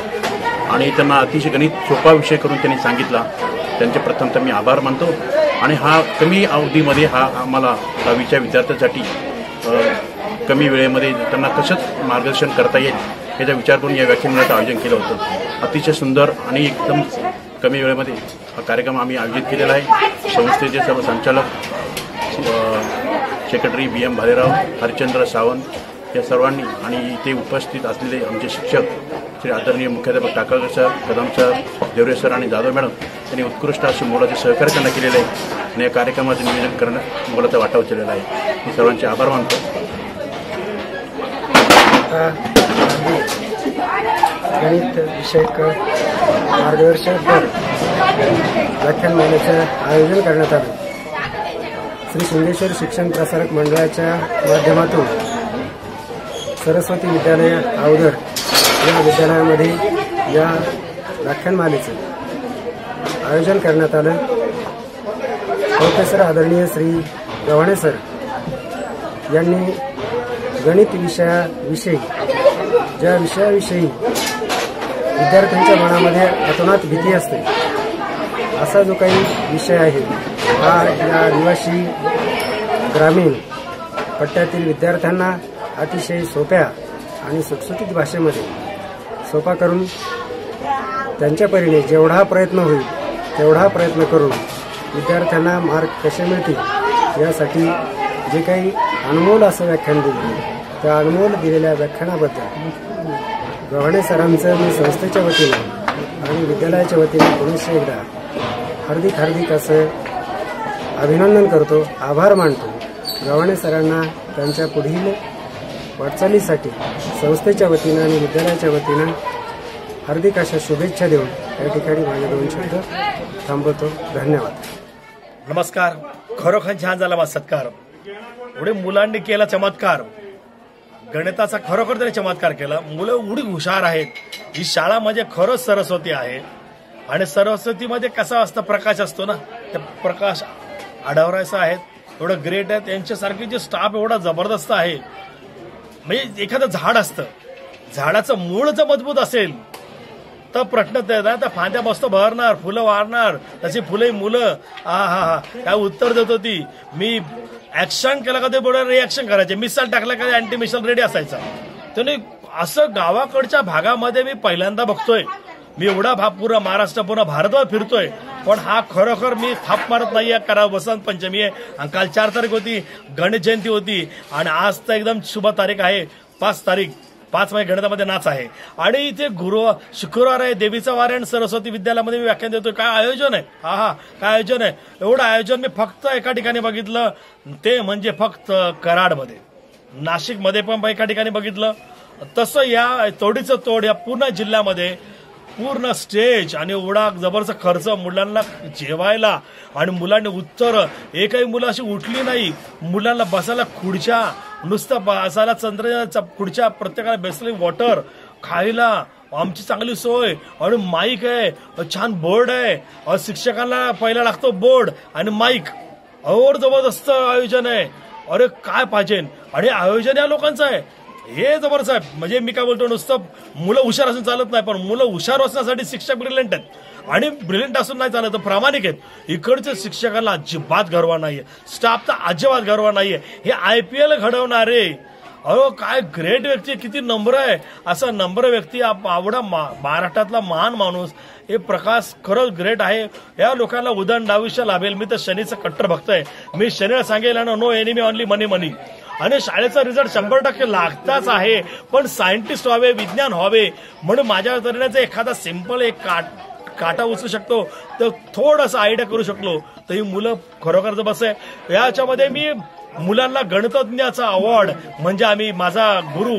आणि त्यांना अतिशय गणित सोपा विषय करून त्यांनी सांगितला. त्यांचे प्रथमतः मी आभार मानतो. आणि हा कमी अवधीमध्ये हा आम्हाला 10वीच्या विद्यार्थ्यांसाठी कमी वेळेमध्ये त्यांना कसं मार्गदर्शन करता येईल याचा विचार करून या व्याख्यानाचं आयोजन केलं होतं. अतिशय सुंदर आणि एकदम कमी वेळेमध्ये हा कार्यक्रम आम्ही आयोजित केलेला आहे. संस्थेचे सर्व संचालक, सेक्रेटरी BM भालेराव, हरिश्चंद्र सावंत या सर्वांनी आणि इथे उपस्थित असलेले आमचे शिक्षक श्री आदरणीय मुख्याध्यापक Takakar sir, Kadam sir, Deore sir आणि जाधव मॅडम यांनी उत्कृष्ट असे मोलाचे सहकार्य त्यांना केलेले आहे आणि या कार्यक्रमाचं नियोजन करण्यात मोलाचा वाटा उचललेला आहे. मी सर्वांचे आभार मानतो. गणित विषयक मार्गदर्शनपर व्याख्यानमालेचं आयोजन करण्यात आलं. श्री सिंगेश्वर शिक्षण प्रसारक मंडळाच्या माध्यमातून सरस्वती विद्यालय अवधर या विद्यालयामध्ये या व्याख्यानमालेचं आयोजन करण्यात आलं. प्रोफेसर आदरणीय श्री गव्हाणे सर यांनी गणित विषयाविषयी ज्या विषयाविषयी विद्यार्थ्यांच्या मनामध्ये अतोनात भीती असते असा जो काही विषय आहे हा या आदिवासी ग्रामीण पट्ट्यातील विद्यार्थ्यांना अतिशय सोप्या आणि सुटसुटीत भाषेमध्ये सोपा करून त्यांच्या परीने जेवढा प्रयत्न होईल तेवढा प्रयत्न करून विद्यार्थ्यांना मार्क कसे मिळतील यासाठी जे काही अनमोल असं व्याख्यान दिलं त्या अनमोल दिलेल्या व्याख्यानाबद्दल गव्हाणे सरांचं मी संस्थेच्या वतीनं आणि विद्यालयाच्या वतीने पुनश्च एकदा हार्दिक असं अभिनंदन करतो, आभार मानतो. गव्हाणे सरांना त्यांच्या पुढील वाटचालीसाठी संस्थेच्या वतीनं आणि विद्यालयाच्या वतीनं हार्दिक अशा शुभेच्छा देऊन या ठिकाणी माझे 2 शब्द थांबवतो. धन्यवाद. नमस्कार. खरोखर छान झाला माझा सत्कार. एवढे मुलांनी केला चमत्कार. गणिताचा खरोखर त्याने चमत्कार केला. मुलं एवढी हुशार आहेत. ही शाळा म्हणजे खरंच सरस्वती आहे. आणि सरस्वतीमध्ये कसा असतं, प्रकाश असतो ना, ते प्रकाश आढावरायचा आहेत. एवढं ग्रेट आहे. त्यांच्यासारखी जे स्टाफ एवढा जबरदस्त आहे. म्हणजे एखादं झाड असतं, झाडाचं मूळ जर मजबूत असेल तर प्रश्न त्या फांद्या मस्त भरणार, फुलं वाढणार, तशी फुलं मुलं काय उत्तर देत होती. मी ऍक्शन केला का ते बरोबर रिॲक्शन करायचे, मिसाल टाकला का अँटी मिसाल रेडी असायचा. त्याने असं गावाकडच्या भागामध्ये मी पहिल्यांदा बघतोय. मी एवढा पूर्ण महाराष्ट्र पूर्ण भारतभर फिरतोय, पण हा खरोखर मी थाप मारत नाहीये. कारण वसंत पंचमी आहे आणि काल 4 तारीख होती, गणेश जयंती होती आणि आज तर एकदम शुभ तारीख आहे 5 तारीख. 5 महिने गणितामध्ये नाच आहे आणि इथे शुक्रवार आहे, देवीचा वार आहे आणि सरस्वती विद्यालयामध्ये मी व्याख्यान देतोय. काय आयोजन आहे, काय आयोजन आहे. एवढं आयोजन मी फक्त एका ठिकाणी बघितलं, ते म्हणजे फक्त कराडमध्ये. नाशिकमध्ये पण एका ठिकाणी बघितलं. तसं या तोडीचं तोड या पूर्ण जिल्ह्यामध्ये पूर्ण स्टेज आणि एवढा जबरदस्त खर्च मुलांना जेवायला आणि मुलांनी उत्तर. एकही मुलं अशी उठली नाही. मुलांना बसायला खुर्च्या, नुसतं बसायला तंत्रज्ञानाच्या खुर्च्या, प्रत्येकाला बेसली वॉटर, खायला आमची चांगली सोय आणि माईक आहे, छान बोर्ड आहे. शिक्षकांना पहिला लागतो बोर्ड आणि माईक. जबरदस्त आयोजन आहे. अरे काय पाहिजे. आणि आयोजन या लोकांचं आहे, हे जबरदस्त आहे. म्हणजे मी काय बोलतो, नुसतं मुलं हुशार असून चालत नाही, पण मुलं हुशार असण्यासाठी शिक्षक ब्रिलियंट आहेत आणि ब्रिलियंट असून नाही चालत, तर प्रामाणिक आहेत. इकडच्या शिक्षकांना अजिबात गर्व नाहीये, स्टाफचा अजिबात गर्व नाहीये. हे IPL घडवणारे काय ग्रेट व्यक्ती, किती नम्र आहे. असा नम्र व्यक्ती आवडा महाराष्ट्रातला महान माणूस हे प्रकाश खरंच ग्रेट आहे. या लोकांना उदंड आयुष्य लाभेल. मी तर शनीचं कट्टर भक्त आहे. मी शनीला सांगेल ना, नो एनिमी ओनली मनी मनी. आणि शाळेचा रिझल्ट 100% लागताच आहे, पण सायंटिस्ट व्हावे, विज्ञान व्हावे. म्हणून माझ्या तऱ्हेने एखादा सिंपल एक काटा उचलू शकतो, तर थोडंसं आयडिया करू शकलो, तर ही मुलं खरोखर जबरदस्त आहे. याच्यामध्ये मी मुलांना गणितज्ञाचा अवॉर्ड म्हणजे आम्ही माझा गुरु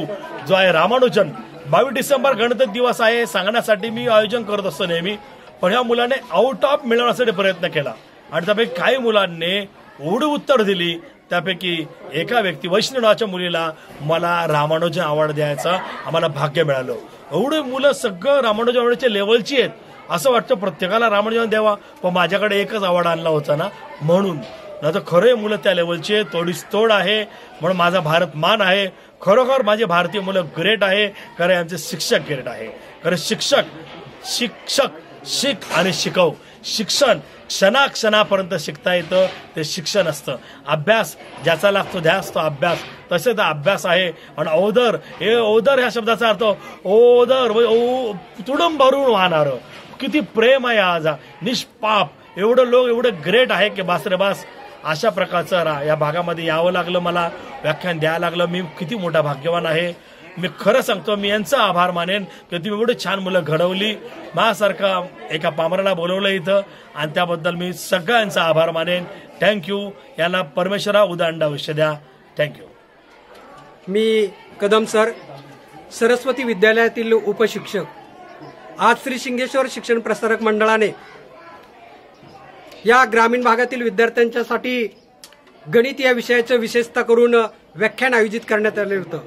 जो आहे रामानुजन, 22 डिसेंबर गणित दिवस आहे सांगण्यासाठी मी आयोजन करत असतो नेहमी. पण या मुलाने आउट ऑफ मिळवण्यासाठी प्रयत्न केला आणि त्यापैकी काही मुलांनी एवढी उत्तर दिली. त्यापैकी एका व्यक्ती वैष्णव नावाच्या मुलीला मला रामानुजन अवॉर्ड द्यायचं आम्हाला भाग्य मिळालं. एवढी मुलं सगळं रामानुजन अवॉर्डच्या लेवलची आहेत. असं वाटतं प्रत्येकाला रामानुजन द्यावा, पण माझ्याकडे एकच अवॉर्ड आणला होता ना म्हणून. नाही तर खरे मुलं त्या लेवलचे तोडीस तोड आहे. म्हणून माझा भारत मान आहे. खरोखर माझे भारतीय मुलं ग्रेट आहे. खरे आमचे शिक्षक ग्रेट आहे. खरे शिक्षक शिक आणि शिकव. शिक्षण क्षणापर्यंत शिकता येतं, ते शिक्षण असतं. अभ्यास ज्याचा लागतो ध्यास तो अभ्यास. तसे तर अभ्यास आहे. आणि ओदर, हे ओदर ह्या शब्दाचा अर्थ ओदर तुडुंब भरून वाहणार. किती प्रेम आहे आज, निष्पाप. एवढं लोक एवढे ग्रेट आहे की बास रे बास. अशा प्रकारचं या भागामध्ये यावं लागलं, मला व्याख्यान द्यायला लागलं. मी किती मोठा भाग्यवान आहे. मी खरं सांगतो, मी यांचा आभार मानेन की तुम्ही एवढी छान मुलं घडवली. माझ्यासारखा एका पामराला बोलवलं इथं आणि त्याबद्दल मी सगळ्यांचा आभार मानेन. थँक्यू. यांना परमेश्वरा उदंड आयुष्य द्या. थँक्यू. मी कदम सर, सरस्वती विद्यालयातील उपशिक्षक. आज श्री शिंगेश्वर शिक्षण प्रसारक मंडळाने या ग्रामीण भागातील विद्यार्थ्यांच्यासाठी गणित या विषयाचं विशेषतः करून व्याख्यान आयोजित करण्यात आले होतं.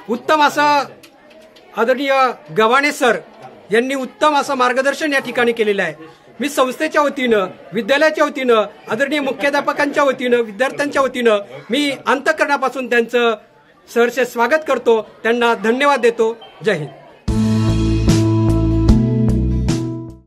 उत्तम असं आदरणीय गव्हाणे सर यांनी उत्तम असं मार्गदर्शन या ठिकाणी केलेलं आहे. मी संस्थेच्या वतीनं, विद्यालयाच्या वतीनं, आदरणीय मुख्याध्यापकांच्या वतीनं, विद्यार्थ्यांच्या वतीनं मी अंतःकरणापासून त्यांचं सहर्ष स्वागत करतो. त्यांना धन्यवाद देतो. जय हिंद.